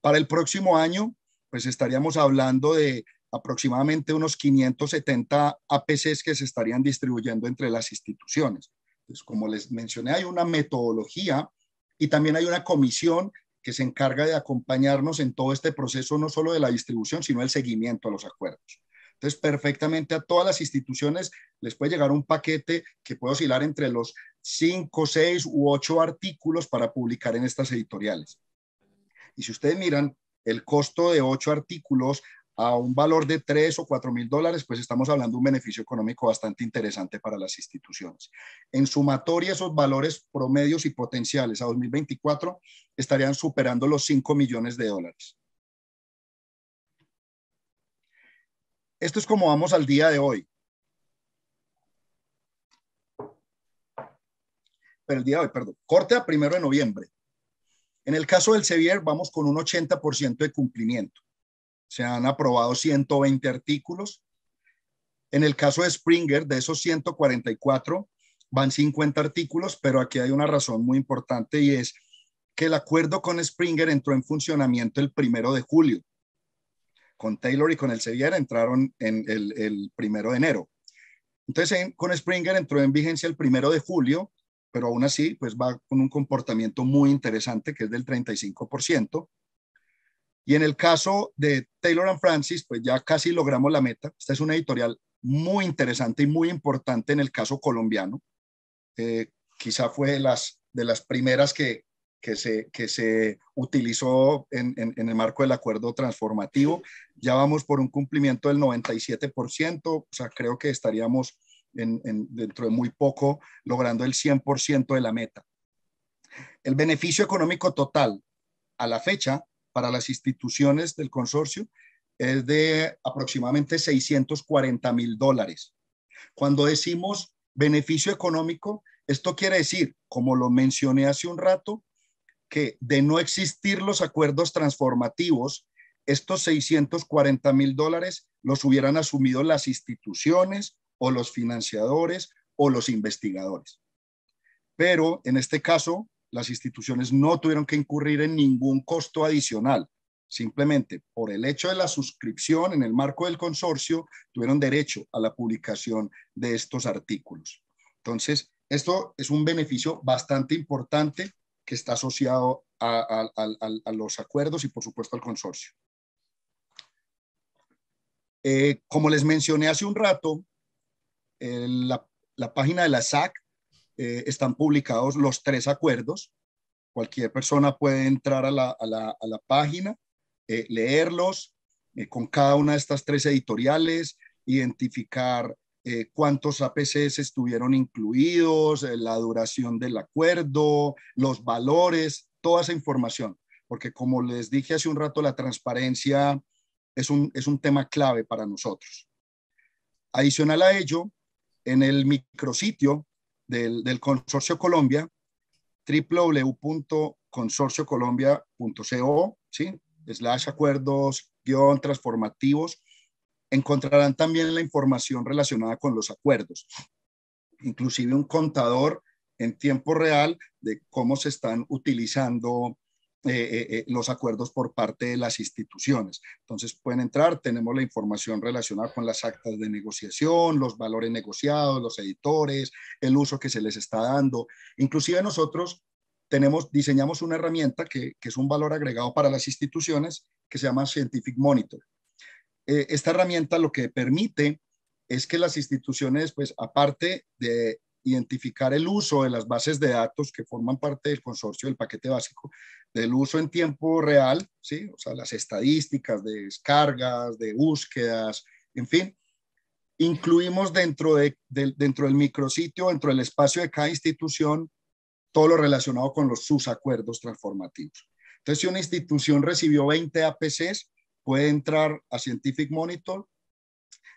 Para el próximo año, pues estaríamos hablando de aproximadamente unos 570 APCs que se estarían distribuyendo entre las instituciones. Entonces, como les mencioné, hay una metodología y también hay una comisión que se encarga de acompañarnos en todo este proceso, no solo de la distribución, sino el seguimiento a los acuerdos. Entonces, perfectamente a todas las instituciones les puede llegar un paquete que puede oscilar entre los 5, 6 u 8 artículos para publicar en estas editoriales. Y si ustedes miran el costo de 8 artículos a un valor de 3 o 4,000 dólares, pues estamos hablando de un beneficio económico bastante interesante para las instituciones. En sumatoria, esos valores promedios y potenciales a 2024 estarían superando los 5 millones de dólares. Esto es como vamos al día de hoy. Pero el día de hoy, perdón. Corte a 1 de noviembre. En el caso del Elsevier, vamos con un 80% de cumplimiento. Se han aprobado 120 artículos. En el caso de Springer, de esos 144, van 50 artículos, pero aquí hay una razón muy importante y es que el acuerdo con Springer entró en funcionamiento el 1 de julio. Con Taylor y con Elsevier entraron en el 1 de enero. Entonces, con Springer entró en vigencia el 1 de julio, pero aún así, pues va con un comportamiento muy interesante, que es del 35%. Y en el caso de Taylor & Francis, pues ya casi logramos la meta. Esta es una editorial muy interesante y muy importante en el caso colombiano. Quizá fue de las primeras que se utilizó en el marco del acuerdo transformativo. Ya vamos por un cumplimiento del 97%, o sea, creo que estaríamos dentro de muy poco logrando el 100% de la meta. El beneficio económico total a la fecha para las instituciones del consorcio es de aproximadamente 640,000 dólares. Cuando decimos beneficio económico, esto quiere decir, como lo mencioné hace un rato, que de no existir los acuerdos transformativos, estos 640,000 dólares los hubieran asumido las instituciones o los financiadores o los investigadores. Pero en este caso, las instituciones no tuvieron que incurrir en ningún costo adicional. Simplemente por el hecho de la suscripción en el marco del consorcio, tuvieron derecho a la publicación de estos artículos. Entonces, esto es un beneficio bastante importante que está asociado a los acuerdos y, por supuesto, al consorcio. Como les mencioné hace un rato, la página de la SAC están publicados los 3 acuerdos. Cualquier persona puede entrar a la página, leerlos con cada una de estas 3 editoriales, identificar cuántos APCs estuvieron incluidos, la duración del acuerdo, los valores, toda esa información. Porque como les dije hace un rato, la transparencia es un tema clave para nosotros. Adicional a ello, en el micrositio del Consorcio Colombia, www.consorciocolombia.co, ¿sí? /acuerdos-transformativos, encontrarán también la información relacionada con los acuerdos, inclusive un contador en tiempo real de cómo se están utilizando los acuerdos por parte de las instituciones. Entonces pueden entrar, tenemos la información relacionada con las actas de negociación, los valores negociados, los editores, el uso que se les está dando. Inclusive nosotros diseñamos una herramienta que es un valor agregado para las instituciones que se llama Scientific Monitor. Esta herramienta lo que permite es que las instituciones, pues aparte de identificar el uso de las bases de datos que forman parte del consorcio del paquete básico, del uso en tiempo real, ¿sí? O sea, las estadísticas de descargas, de búsquedas, en fin, incluimos dentro del micrositio, dentro del espacio de cada institución, todo lo relacionado con sus acuerdos transformativos. Entonces, si una institución recibió 20 APCs, puede entrar a Scientific Monitor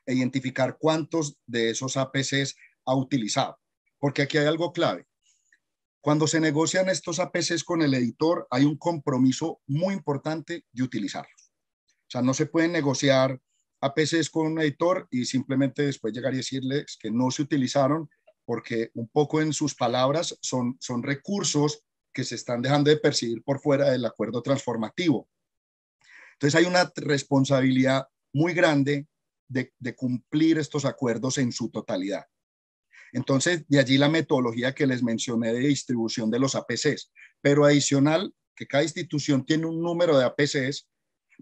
e identificar cuántos de esos APCs ha utilizado. Porque aquí hay algo clave. Cuando se negocian estos APCs con el editor, hay un compromiso muy importante de utilizarlos. O sea, no se pueden negociar APCs con un editor y simplemente después llegar y decirles que no se utilizaron, porque un poco en sus palabras son recursos que se están dejando de percibir por fuera del acuerdo transformativo. Entonces hay una responsabilidad muy grande de cumplir estos acuerdos en su totalidad. Entonces, de allí la metodología que les mencioné de distribución de los APCs. Pero adicional, que cada institución tiene un número de APCs,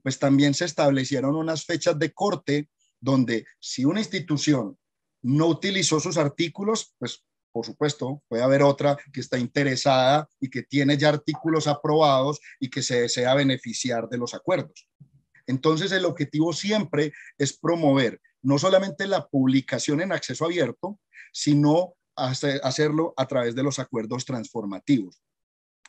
pues también se establecieron unas fechas de corte donde si una institución no utilizó sus artículos, pues por supuesto puede haber otra que está interesada y que tiene ya artículos aprobados y que se desea beneficiar de los acuerdos. Entonces el objetivo siempre es promover no solamente la publicación en acceso abierto, sino hacerlo a través de los acuerdos transformativos.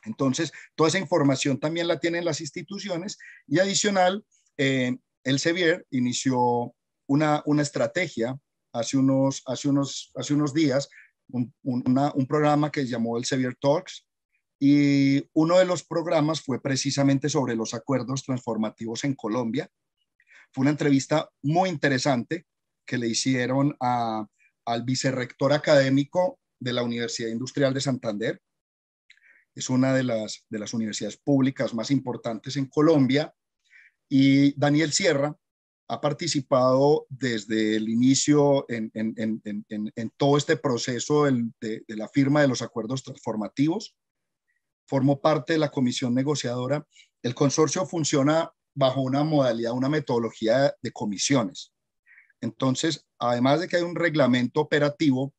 Entonces, toda esa información también la tienen las instituciones y adicional, el CEBIER inició una estrategia hace unos días, un programa que se llamó el CEBIER Talks, y uno de los programas fue precisamente sobre los acuerdos transformativos en Colombia. Fue una entrevista muy interesante que le hicieron al vicerrector académico de la Universidad Industrial de Santander. Es una de las universidades públicas más importantes en Colombia. Y Daniel Sierra ha participado desde el inicio en todo este proceso de la firma de los acuerdos transformativos. Formó parte de la comisión negociadora. El consorcio funciona bajo una modalidad, una metodología de comisiones. Entonces, además de que hay un reglamento operativo,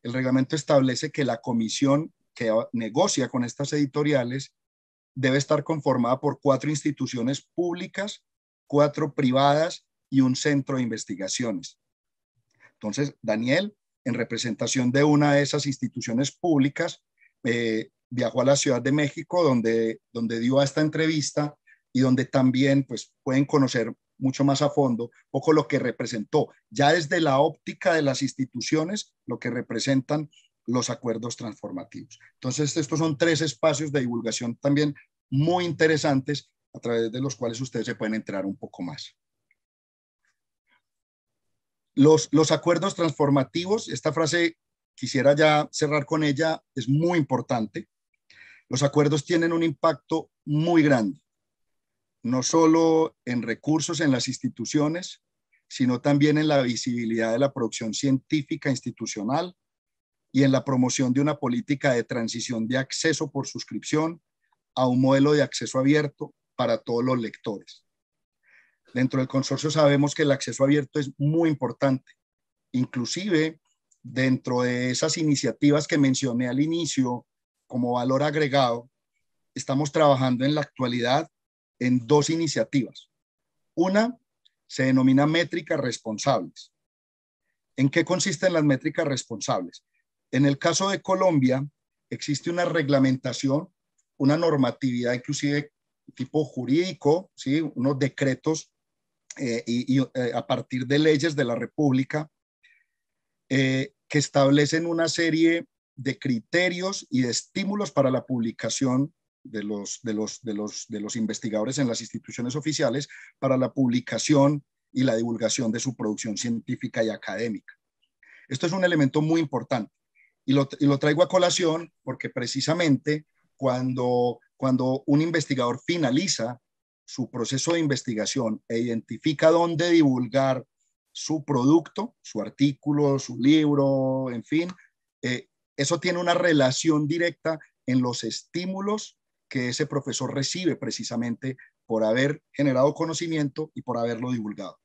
el reglamento establece que la comisión que negocia con estas editoriales debe estar conformada por 4 instituciones públicas, 4 privadas y un centro de investigaciones. Entonces, Daniel, en representación de una de esas instituciones públicas, viajó a la Ciudad de México, donde dio esta entrevista y donde también pues, pueden conocer mucho más a fondo poco lo que representó, ya desde la óptica de las instituciones, lo que representan los acuerdos transformativos. Entonces, estos son 3 espacios de divulgación también muy interesantes a través de los cuales ustedes se pueden enterar un poco más. Los acuerdos transformativos, esta frase quisiera ya cerrar con ella, es muy importante. Los acuerdos tienen un impacto muy grande. no solo en recursos en las instituciones, sino también en la visibilidad de la producción científica institucional y en la promoción de una política de transición de acceso por suscripción a un modelo de acceso abierto para todos los lectores. Dentro del consorcio sabemos que el acceso abierto es muy importante. Inclusive, dentro de esas iniciativas que mencioné al inicio como valor agregado, estamos trabajando en la actualidad en 2 iniciativas. Una se denomina métricas responsables. ¿En qué consisten las métricas responsables? En el caso de Colombia, existe una reglamentación, una normatividad inclusive tipo jurídico, ¿sí? Unos decretos a partir de leyes de la República que establecen una serie de criterios y de estímulos para la publicación de los investigadores en las instituciones oficiales, para la publicación y la divulgación de su producción científica y académica. Esto es un elemento muy importante y lo traigo a colación porque precisamente cuando un investigador finaliza su proceso de investigación e identifica dónde divulgar su producto, su artículo, su libro, en fin, eso tiene una relación directa en los estímulos que ese profesor recibe precisamente por haber generado conocimiento y por haberlo divulgado.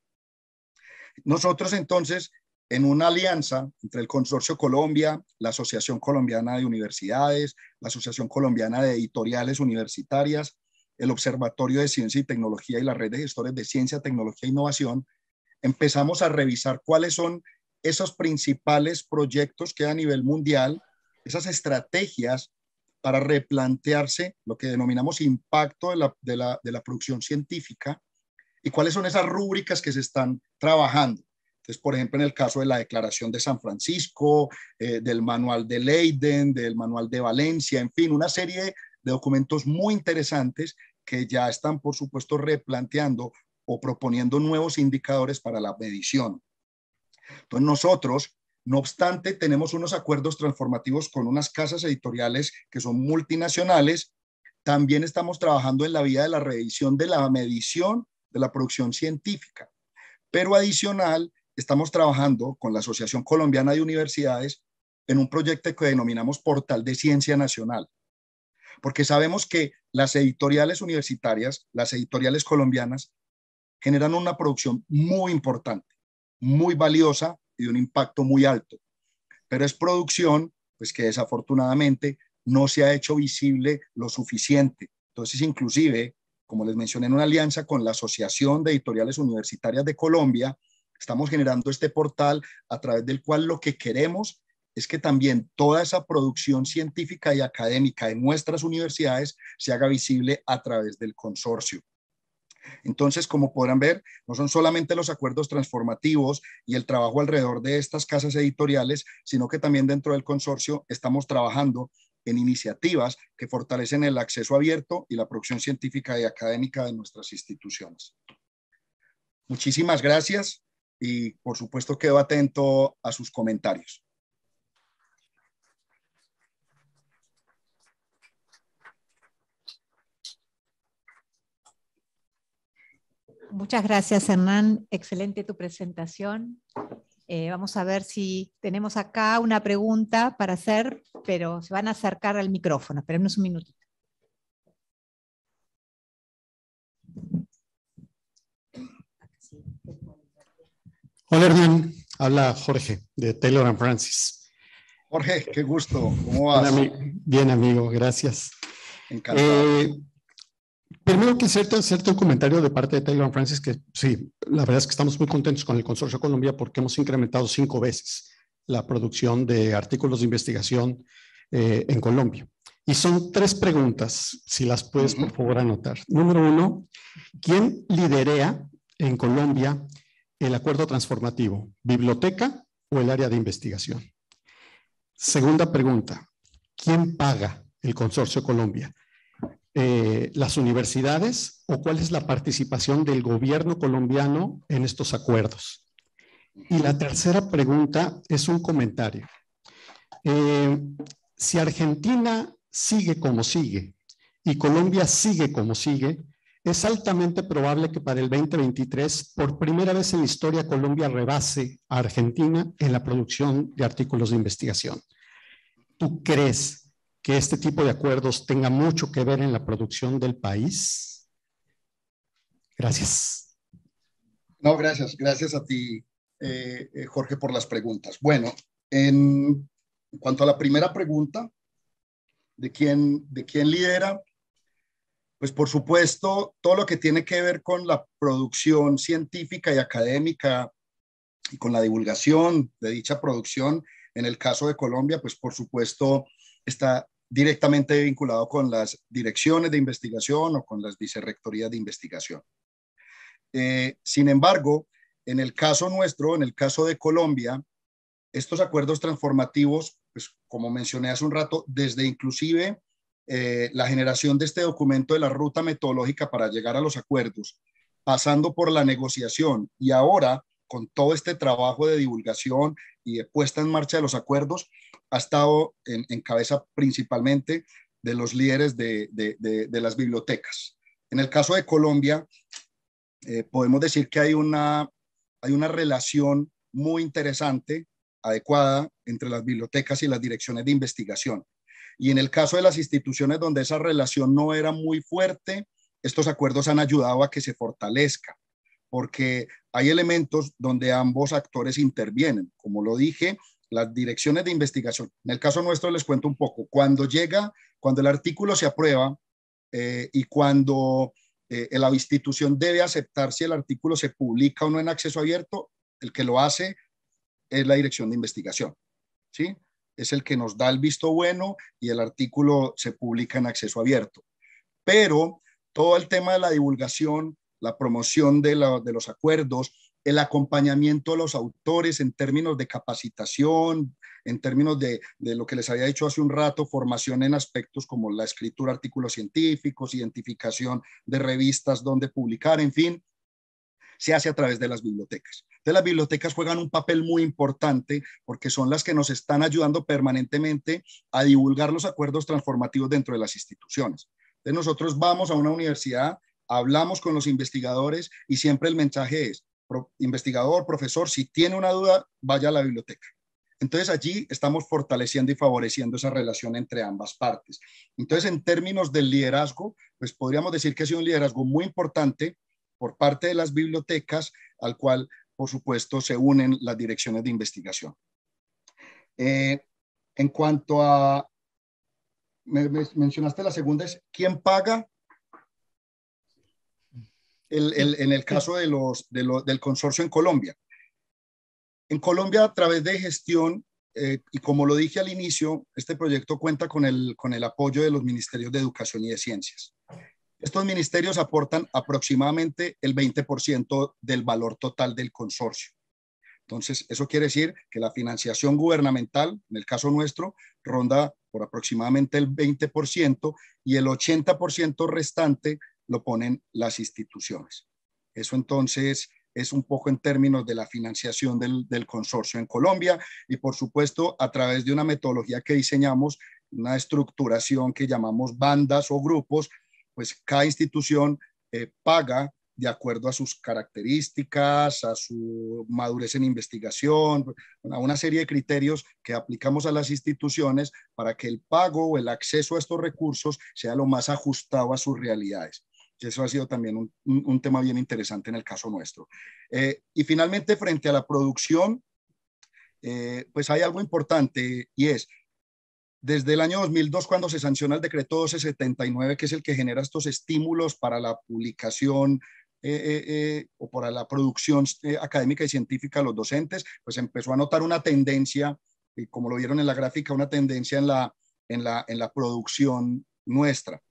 Nosotros entonces, en una alianza entre el Consorcio Colombia, la Asociación Colombiana de Universidades, la Asociación Colombiana de Editoriales Universitarias, el Observatorio de Ciencia y Tecnología y la Red de Gestores de Ciencia, Tecnología e Innovación, empezamos a revisar cuáles son esos principales proyectos que a nivel mundial, esas estrategias para replantearse lo que denominamos impacto de la producción científica y cuáles son esas rúbricas que se están trabajando. Entonces, por ejemplo, en el caso de la Declaración de San Francisco, del Manual de Leiden, del Manual de Valencia, en fin, una serie de documentos muy interesantes que ya están, por supuesto, replanteando o proponiendo nuevos indicadores para la medición. Entonces, nosotros, no obstante, tenemos unos acuerdos transformativos con unas casas editoriales que son multinacionales. También estamos trabajando en la vía de la revisión de la medición de la producción científica. Pero adicional, estamos trabajando con la Asociación Colombiana de Universidades en un proyecto que denominamos Portal de Ciencia Nacional. Porque sabemos que las editoriales universitarias, las editoriales colombianas, generan una producción muy importante, muy valiosa y de un impacto muy alto. Pero es producción pues, que desafortunadamente no se ha hecho visible lo suficiente. Entonces, inclusive, como les mencioné, en una alianza con la Asociación de Editoriales Universitarias de Colombia, estamos generando este portal a través del cual lo que queremos es que también toda esa producción científica y académica de nuestras universidades se haga visible a través del consorcio. Entonces, como podrán ver, no son solamente los acuerdos transformativos y el trabajo alrededor de estas casas editoriales, sino que también dentro del consorcio estamos trabajando en iniciativas que fortalecen el acceso abierto y la producción científica y académica de nuestras instituciones. Muchísimas gracias y por supuesto quedo atento a sus comentarios. Muchas gracias, Hernán. Excelente tu presentación. Vamos a ver si tenemos acá una pregunta para hacer, pero se van a acercar al micrófono. Esperemos un minutito. Hola, Hernán. Habla Jorge de Taylor & Francis. Jorge, qué gusto. ¿Cómo vas? Bien, amigo. Gracias. Encantado. Primero que hacerte un comentario de parte de Taylor & Francis, que sí, la verdad es que estamos muy contentos con el Consorcio Colombia porque hemos incrementado 5 veces la producción de artículos de investigación en Colombia. Y son 3 preguntas, si las puedes por favor anotar. Número 1, ¿quién liderea en Colombia el acuerdo transformativo? ¿Biblioteca o el área de investigación? Segunda pregunta, ¿quién paga el Consorcio Colombia? ¿Las universidades o cuál es la participación del gobierno colombiano en estos acuerdos? Y la tercera pregunta es un comentario. Si Argentina sigue como sigue y Colombia sigue como sigue, es altamente probable que para el 2023, por primera vez en la historia, Colombia rebase a Argentina en la producción de artículos de investigación. ¿Tú crees que este tipo de acuerdos tenga mucho que ver en la producción del país? Gracias. No, gracias. Gracias a ti, Jorge, por las preguntas. Bueno, en cuanto a la primera pregunta, ¿de quién lidera? Pues por supuesto, todo lo que tiene que ver con la producción científica y académica y con la divulgación de dicha producción, en el caso de Colombia, pues por supuesto está directamente vinculado con las direcciones de investigación o con las vicerrectorías de investigación. Sin embargo, en el caso nuestro, en el caso de Colombia, estos acuerdos transformativos, pues como mencioné hace un rato, desde inclusive la generación de este documento de la ruta metodológica para llegar a los acuerdos, pasando por la negociación y ahora con todo este trabajo de divulgación y de puesta en marcha de los acuerdos, ha estado en cabeza principalmente de los líderes de las bibliotecas. En el caso de Colombia, podemos decir que hay una relación muy interesante, adecuada entre las bibliotecas y las direcciones de investigación. Y en el caso de las instituciones donde esa relación no era muy fuerte, estos acuerdos han ayudado a que se fortalezca, porque hay elementos donde ambos actores intervienen. Como lo dije, las direcciones de investigación. En el caso nuestro les cuento un poco. Cuando el artículo se aprueba y cuando la institución debe aceptar si el artículo se publica o no en acceso abierto, el que lo hace es la dirección de investigación, ¿sí? Es el que nos da el visto bueno y el artículo se publica en acceso abierto. Pero todo el tema de la divulgación, la promoción de los acuerdos, el acompañamiento de los autores en términos de capacitación, en términos de lo que les había dicho hace un rato, formación en aspectos como la escritura de artículos científicos, identificación de revistas donde publicar, en fin, se hace a través de las bibliotecas. Entonces, las bibliotecas juegan un papel muy importante porque son las que nos están ayudando permanentemente a divulgar los acuerdos transformativos dentro de las instituciones. Entonces, nosotros vamos a una universidad, hablamos con los investigadores y siempre el mensaje es, investigador, profesor, si tiene una duda, vaya a la biblioteca. Entonces, allí estamos fortaleciendo y favoreciendo esa relación entre ambas partes. Entonces, en términos del liderazgo, pues podríamos decir que ha sido un liderazgo muy importante por parte de las bibliotecas, al cual, por supuesto, se unen las direcciones de investigación. En cuanto a, me mencionaste la segunda, es ¿quién paga? En el caso del consorcio en Colombia. En Colombia, a través de gestión, y como lo dije al inicio, este proyecto cuenta con el apoyo de los ministerios de Educación y de Ciencias. Estos ministerios aportan aproximadamente el 20% del valor total del consorcio. Entonces, eso quiere decir que la financiación gubernamental, en el caso nuestro, ronda por aproximadamente el 20% y el 80% restante lo ponen las instituciones. Eso entonces es un poco en términos de la financiación del consorcio en Colombia y por supuesto a través de una metodología que diseñamos, una estructuración que llamamos bandas o grupos, pues cada institución paga de acuerdo a sus características, a su madurez en investigación, a una serie de criterios que aplicamos a las instituciones para que el pago o el acceso a estos recursos sea lo más ajustado a sus realidades. Eso ha sido también un tema bien interesante en el caso nuestro. Y finalmente, frente a la producción, pues hay algo importante y es, desde el año 2002, cuando se sanciona el decreto 1279, que es el que genera estos estímulos para la publicación o para la producción académica y científica de los docentes, pues empezó a notar una tendencia, y como lo vieron en la gráfica, una tendencia en la producción nuestra.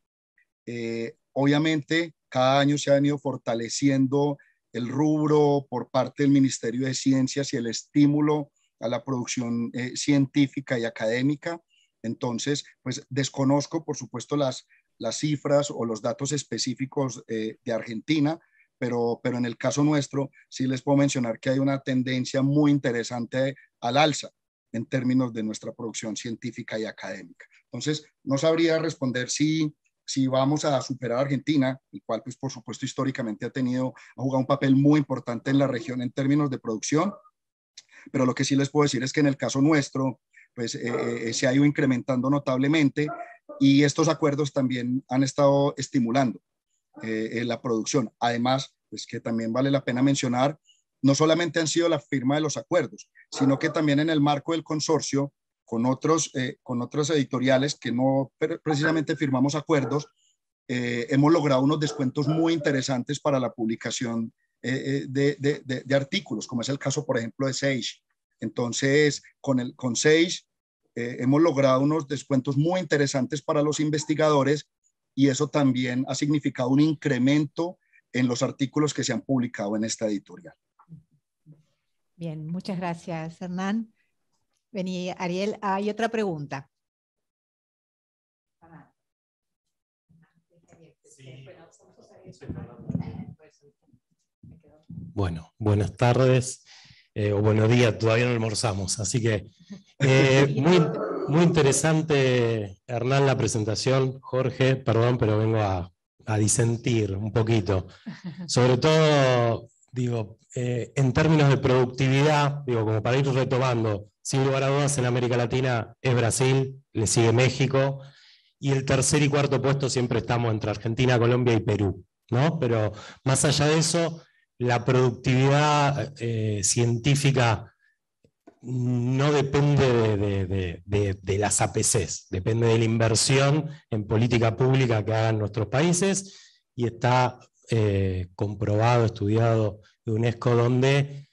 Obviamente, cada año se ha venido fortaleciendo el rubro por parte del Ministerio de Ciencias y el estímulo a la producción científica y académica. Entonces, pues desconozco, por supuesto, las cifras o los datos específicos de Argentina, pero en el caso nuestro sí les puedo mencionar que hay una tendencia muy interesante al alza en términos de nuestra producción científica y académica. Entonces, no sabría responder si si vamos a superar a Argentina, el cual pues por supuesto históricamente ha jugado un papel muy importante en la región en términos de producción, pero lo que sí les puedo decir es que en el caso nuestro, pues se ha ido incrementando notablemente y estos acuerdos también han estado estimulando la producción. Además, pues que también vale la pena mencionar, no solamente han sido la firma de los acuerdos, sino que también en el marco del consorcio, con otros editoriales que no precisamente firmamos acuerdos, hemos logrado unos descuentos muy interesantes para la publicación de artículos, como es el caso, por ejemplo, de Sage. Entonces, con Sage hemos logrado unos descuentos muy interesantes para los investigadores y eso también ha significado un incremento en los artículos que se han publicado en esta editorial. Bien, muchas gracias, Hernán. Vení, Ariel, hay otra pregunta. Bueno, buenas tardes o buenos días, todavía no almorzamos, así que muy interesante, Hernán, la presentación. Jorge, perdón, pero vengo a disentir un poquito. Sobre todo, digo, en términos de productividad, digo, como para ir retomando, sin lugar a dudas en América Latina es Brasil, le sigue México, y el tercer y cuarto puesto siempre estamos entre Argentina, Colombia y Perú, ¿no? Pero más allá de eso, la productividad científica no depende de las APCs, depende de la inversión en política pública que hagan nuestros países, y está comprobado, estudiado de UNESCO, donde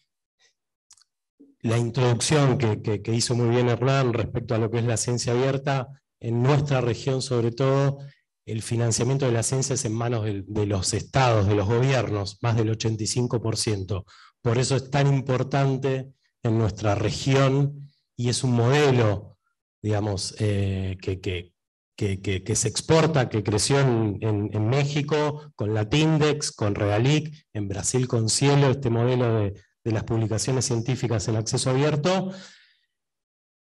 la introducción que hizo muy bien Hernán respecto a lo que es la ciencia abierta, en nuestra región sobre todo, el financiamiento de la ciencia es en manos de los estados, de los gobiernos, más del 85%. Por eso es tan importante en nuestra región y es un modelo, digamos, que se exporta, que creció en México con Latindex, con Realic, en Brasil con Cielo, este modelo de las publicaciones científicas en acceso abierto,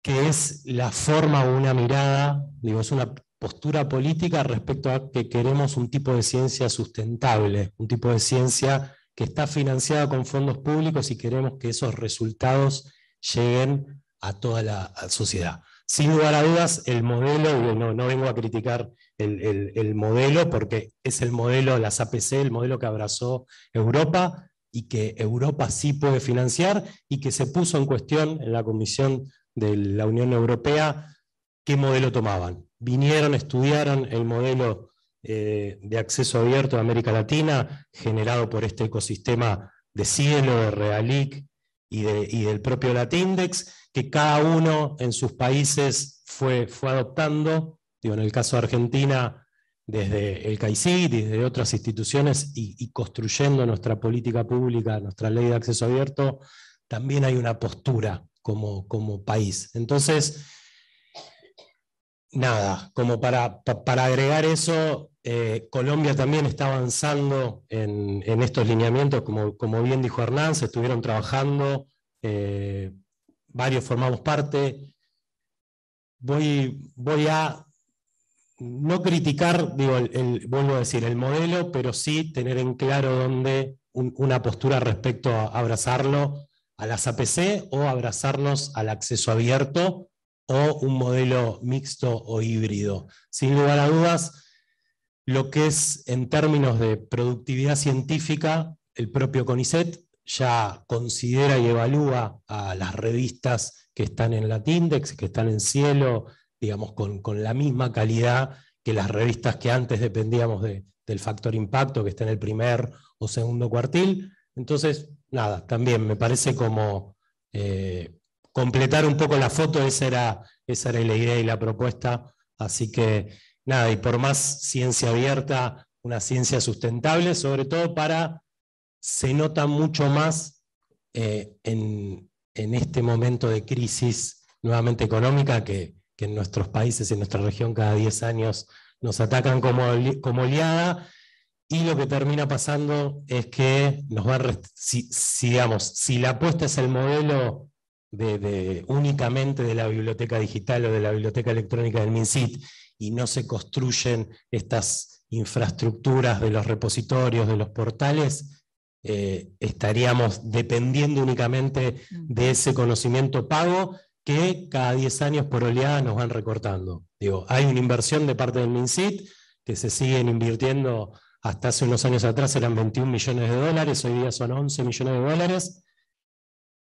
que es la forma o una mirada, digo, es una postura política respecto a que queremos un tipo de ciencia sustentable, un tipo de ciencia que está financiada con fondos públicos y queremos que esos resultados lleguen a toda la sociedad. Sin lugar a dudas, el modelo, no vengo a criticar el modelo, porque es el modelo de las APC, el modelo que abrazó Europa, y que Europa sí puede financiar, y que se puso en cuestión en la Comisión de la Unión Europea qué modelo tomaban. Vinieron, estudiaron el modelo de acceso abierto de América Latina, generado por este ecosistema de Cielo, de Realic y del propio Latindex, que cada uno en sus países fue adoptando. Digo, en el caso de Argentina, desde el CAICIT y desde otras instituciones, y construyendo nuestra política pública, nuestra ley de acceso abierto, también hay una postura como país. Entonces, nada, como para agregar eso, Colombia también está avanzando en estos lineamientos, como bien dijo Hernán, se estuvieron trabajando, varios formamos parte. Voy a no criticar, digo, vuelvo a decir, el modelo, pero sí tener en claro dónde una postura respecto a abrazarlo a las APC o abrazarnos al acceso abierto o un modelo mixto o híbrido. Sin lugar a dudas, lo que es en términos de productividad científica, el propio CONICET ya considera y evalúa a las revistas que están en Latindex, que están en Cielo, digamos, con la misma calidad que las revistas que antes dependíamos del factor impacto, que está en el primer o segundo cuartil. Entonces, nada, también me parece como completar un poco la foto, esa era la idea y la propuesta. Así que, nada, y por más ciencia abierta, una ciencia sustentable, sobre todo se nota mucho más en este momento de crisis nuevamente económica que en nuestros países, en nuestra región, cada 10 años nos atacan como oleada, y lo que termina pasando es que nos va si la apuesta es el modelo únicamente de la biblioteca digital o de la biblioteca electrónica del MinCit, y no se construyen estas infraestructuras de los repositorios, de los portales, estaríamos dependiendo únicamente de ese conocimiento pago que cada 10 años por oleada nos van recortando. Digo, hay una inversión de parte del MinSIT que se siguen invirtiendo. Hasta hace unos años atrás eran 21 millones de dólares, hoy día son 11 millones de dólares,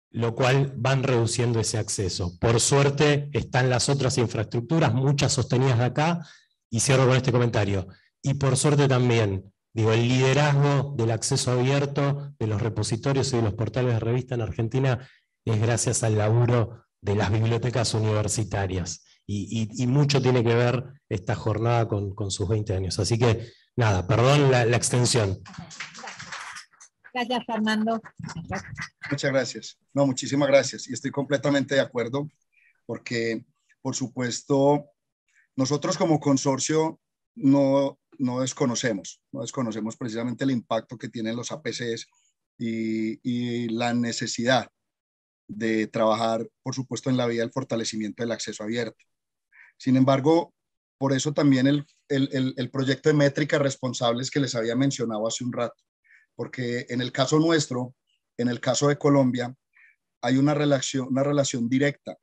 lo cual van reduciendo ese acceso. Por suerte están las otras infraestructuras, muchas sostenidas de acá, y cierro con este comentario. Y por suerte también, digo, el liderazgo del acceso abierto, de los repositorios y de los portales de revista en Argentina es gracias al laburo de las bibliotecas universitarias. Y mucho tiene que ver esta jornada con sus 20 años. Así que, nada, perdón la extensión. Gracias, Fernando. Muchas gracias. No, muchísimas gracias. Y estoy completamente de acuerdo porque, por supuesto, nosotros como consorcio no desconocemos precisamente el impacto que tienen los APCs y la necesidad de trabajar, por supuesto, en la vía del fortalecimiento del acceso abierto. Sin embargo, por eso también el proyecto de métricas responsables que les había mencionado hace un rato, porque en el caso nuestro, en el caso de Colombia, hay una relación directa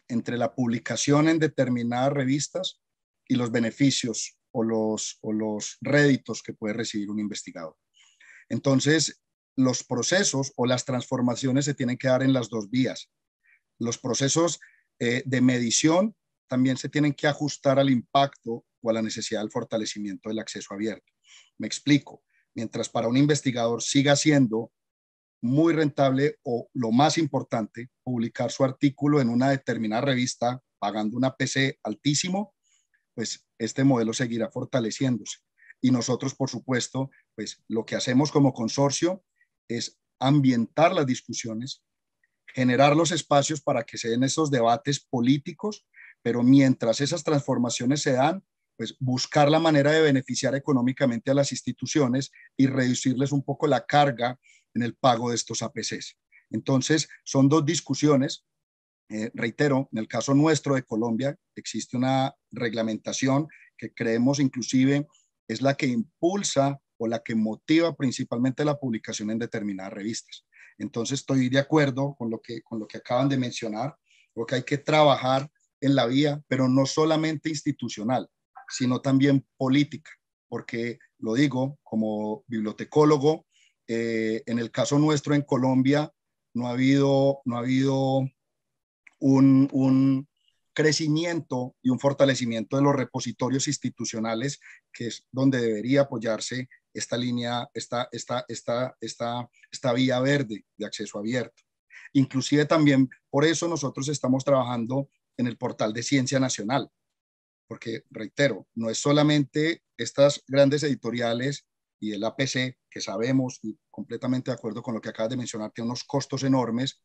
entre la publicación en determinadas revistas y los beneficios o los réditos que puede recibir un investigador. Entonces, los procesos o las transformaciones se tienen que dar en las dos vías. Los procesos de medición también se tienen que ajustar al impacto o a la necesidad del fortalecimiento del acceso abierto. Me explico. Mientras para un investigador siga siendo muy rentable o lo más importante, publicar su artículo en una determinada revista pagando un APC altísimo, pues este modelo seguirá fortaleciéndose. Y nosotros, por supuesto, pues lo que hacemos como consorcio es ambientar las discusiones, generar los espacios para que se den esos debates políticos, pero mientras esas transformaciones se dan, pues buscar la manera de beneficiar económicamente a las instituciones y reducirles un poco la carga en el pago de estos APCs. Entonces, son dos discusiones. Reitero, en el caso nuestro de Colombia, existe una reglamentación que creemos inclusive es la que impulsa o la que motiva principalmente la publicación en determinadas revistas. Entonces, estoy de acuerdo con lo que acaban de mencionar. Creo que hay que trabajar en la vía, pero no solamente institucional, sino también política, porque lo digo como bibliotecólogo, en el caso nuestro en Colombia no ha habido un crecimiento y un fortalecimiento de los repositorios institucionales, que es donde debería apoyarse esta línea, esta vía verde de acceso abierto. Inclusive también por eso nosotros estamos trabajando en el portal de Ciencia Nacional, porque reitero, no es solamente estas grandes editoriales y el APC, que sabemos y completamente de acuerdo con lo que acabas de mencionar, tiene unos costos enormes,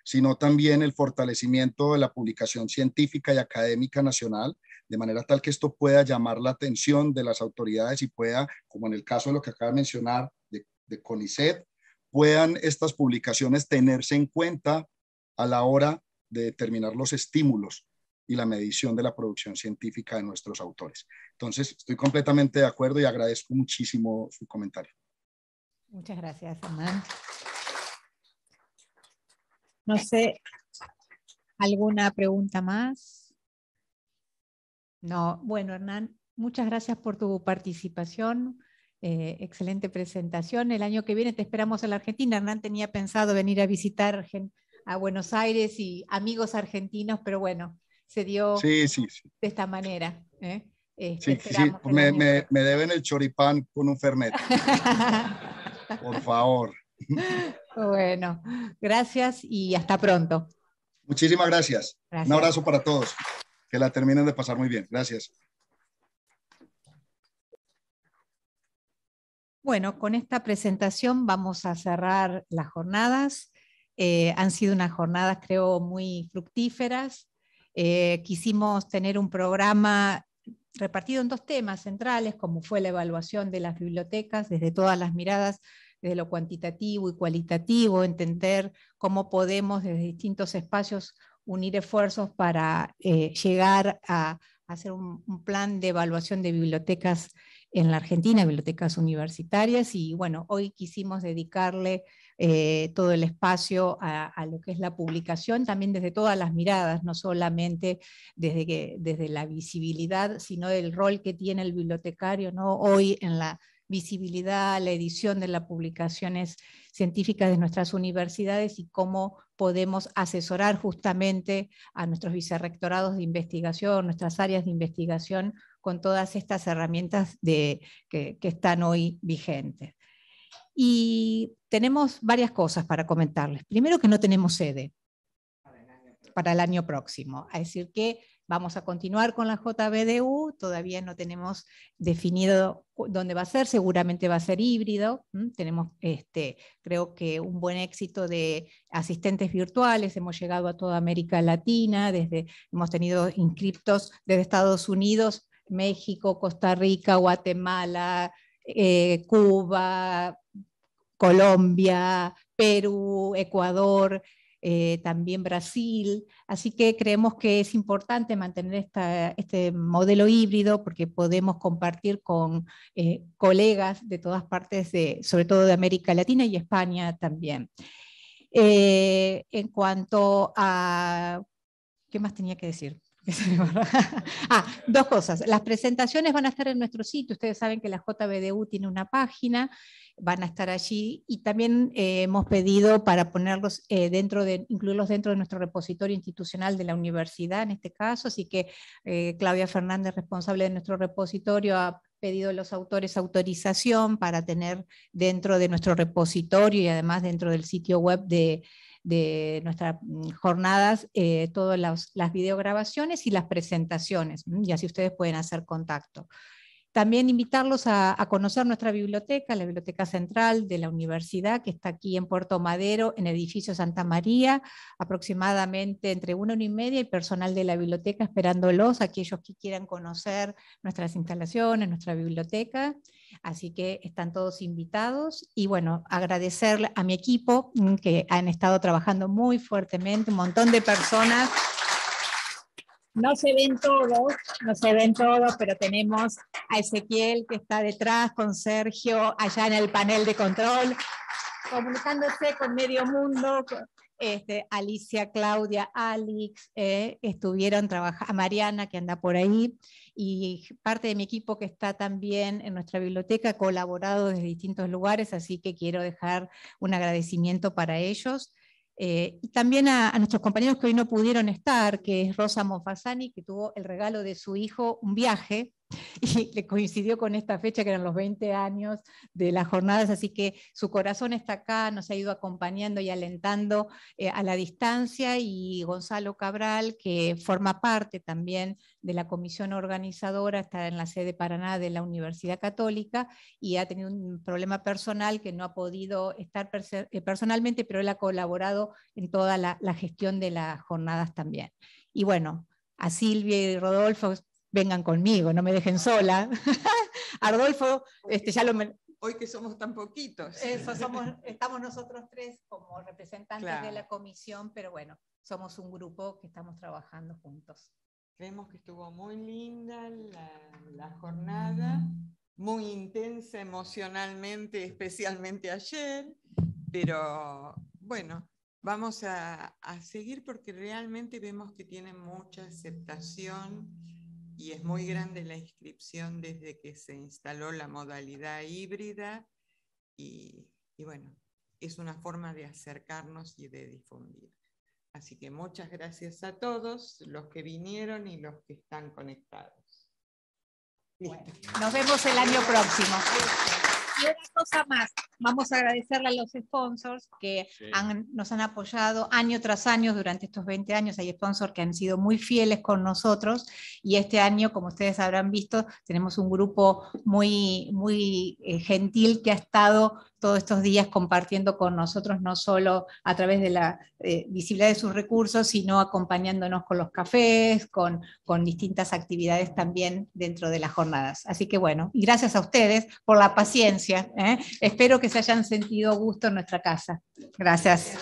sino también el fortalecimiento de la publicación científica y académica nacional, de manera tal que esto pueda llamar la atención de las autoridades y pueda, como en el caso de lo que acaba de mencionar de CONICET, puedan estas publicaciones tenerse en cuenta a la hora de determinar los estímulos y la medición de la producción científica de nuestros autores. Entonces, estoy completamente de acuerdo y agradezco muchísimo su comentario. Muchas gracias, Hernán. No sé, ¿alguna pregunta más? No, bueno, Hernán, muchas gracias por tu participación. Excelente presentación. El año que viene te esperamos en la Argentina. Hernán tenía pensado venir a visitar a Buenos Aires y amigos argentinos, pero bueno, se dio sí. de esta manera. Sí, me deben el choripán con un fernet. Por favor. Bueno, gracias y hasta pronto. Muchísimas gracias. Un abrazo para todos. Que la terminen de pasar muy bien. Gracias. Bueno, con esta presentación vamos a cerrar las jornadas. Han sido unas jornadas, creo, muy fructíferas. Quisimos tener un programa repartido en dos temas centrales, como fue la evaluación de las bibliotecas desde todas las miradas, desde lo cuantitativo y cualitativo, entender cómo podemos desde distintos espacios unir esfuerzos para llegar a hacer un plan de evaluación de bibliotecas en la Argentina, bibliotecas universitarias, y bueno, hoy quisimos dedicarle todo el espacio a lo que es la publicación, también desde todas las miradas, no solamente desde la visibilidad, sino del rol que tiene el bibliotecario, ¿no? Hoy en la visibilidad, la edición de las publicaciones científicas de nuestras universidades y cómo podemos asesorar justamente a nuestros vicerrectorados de investigación, nuestras áreas de investigación, con todas estas herramientas que están hoy vigentes. Y tenemos varias cosas para comentarles. Primero, que no tenemos sede para el año próximo, es decir que vamos a continuar con la JBDU, todavía no tenemos definido dónde va a ser, seguramente va a ser híbrido. Tenemos creo que un buen éxito de asistentes virtuales, hemos llegado a toda América Latina, hemos tenido inscriptos desde Estados Unidos, México, Costa Rica, Guatemala, Cuba, Colombia, Perú, Ecuador, también Brasil, así que creemos que es importante mantener este modelo híbrido porque podemos compartir con colegas de todas partes, sobre todo de América Latina y España también. En cuanto a... ¿Qué más tenía que decir? Dos cosas. Las presentaciones van a estar en nuestro sitio. Ustedes saben que la JBDU tiene una página, van a estar allí, y también hemos pedido para ponerlos incluirlos dentro de nuestro repositorio institucional de la universidad, en este caso, así que Claudia Fernández, responsable de nuestro repositorio, ha pedido a los autores autorización para tener dentro de nuestro repositorio y además dentro del sitio web de nuestras jornadas, todas las videograbaciones y las presentaciones, y así ustedes pueden hacer contacto. También invitarlos a conocer nuestra biblioteca, la Biblioteca Central de la Universidad, que está aquí en Puerto Madero, en edificio Santa María, aproximadamente entre 1:30, y personal de la biblioteca esperándolos, aquellos que quieran conocer nuestras instalaciones, nuestra biblioteca. Así que están todos invitados, y bueno, agradecerle a mi equipo que han estado trabajando muy fuertemente, un montón de personas. No se ven todos, pero tenemos a Ezequiel que está detrás con Sergio allá en el panel de control, comunicándose con medio mundo. Alicia, Claudia, Alex, estuvieron trabajando, Mariana que anda por ahí, y parte de mi equipo que está también en nuestra biblioteca ha colaborado desde distintos lugares, así que quiero dejar un agradecimiento para ellos. Y también a nuestros compañeros que hoy no pudieron estar, que es Rosa Monfasani, que tuvo el regalo de su hijo, un viaje, y le coincidió con esta fecha que eran los 20 años de las jornadas, así que su corazón está acá, nos ha ido acompañando y alentando a la distancia, y Gonzalo Cabral, que forma parte también de la comisión organizadora, está en la sede Paraná de la Universidad Católica, y ha tenido un problema personal que no ha podido estar personalmente, pero él ha colaborado en toda la gestión de las jornadas también. Y bueno, a Silvia y Rodolfo, vengan conmigo, no me dejen sola. A Rodolfo, ya lo... Hoy que somos tan poquitos. Eso, estamos nosotros tres como representantes de la comisión, pero bueno, somos un grupo que estamos trabajando juntos. Creemos que estuvo muy linda la jornada, muy intensa emocionalmente, especialmente ayer, pero bueno, vamos a seguir porque realmente vemos que tiene mucha aceptación y es muy grande la inscripción desde que se instaló la modalidad híbrida, y bueno, es una forma de acercarnos y de difundir. Así que muchas gracias a todos los que vinieron y los que están conectados. Bueno, nos vemos el año próximo. Y una cosa más, vamos a agradecerle a los sponsors que nos han apoyado año tras año durante estos 20 años. Hay sponsors que han sido muy fieles con nosotros, y este año, como ustedes habrán visto, tenemos un grupo muy gentil que ha estado todos estos días compartiendo con nosotros, no solo a través de la visibilidad de sus recursos, sino acompañándonos con los cafés, con distintas actividades también dentro de las jornadas. Así que bueno, y gracias a ustedes por la paciencia. Espero que se hayan sentido gusto en nuestra casa. Gracias.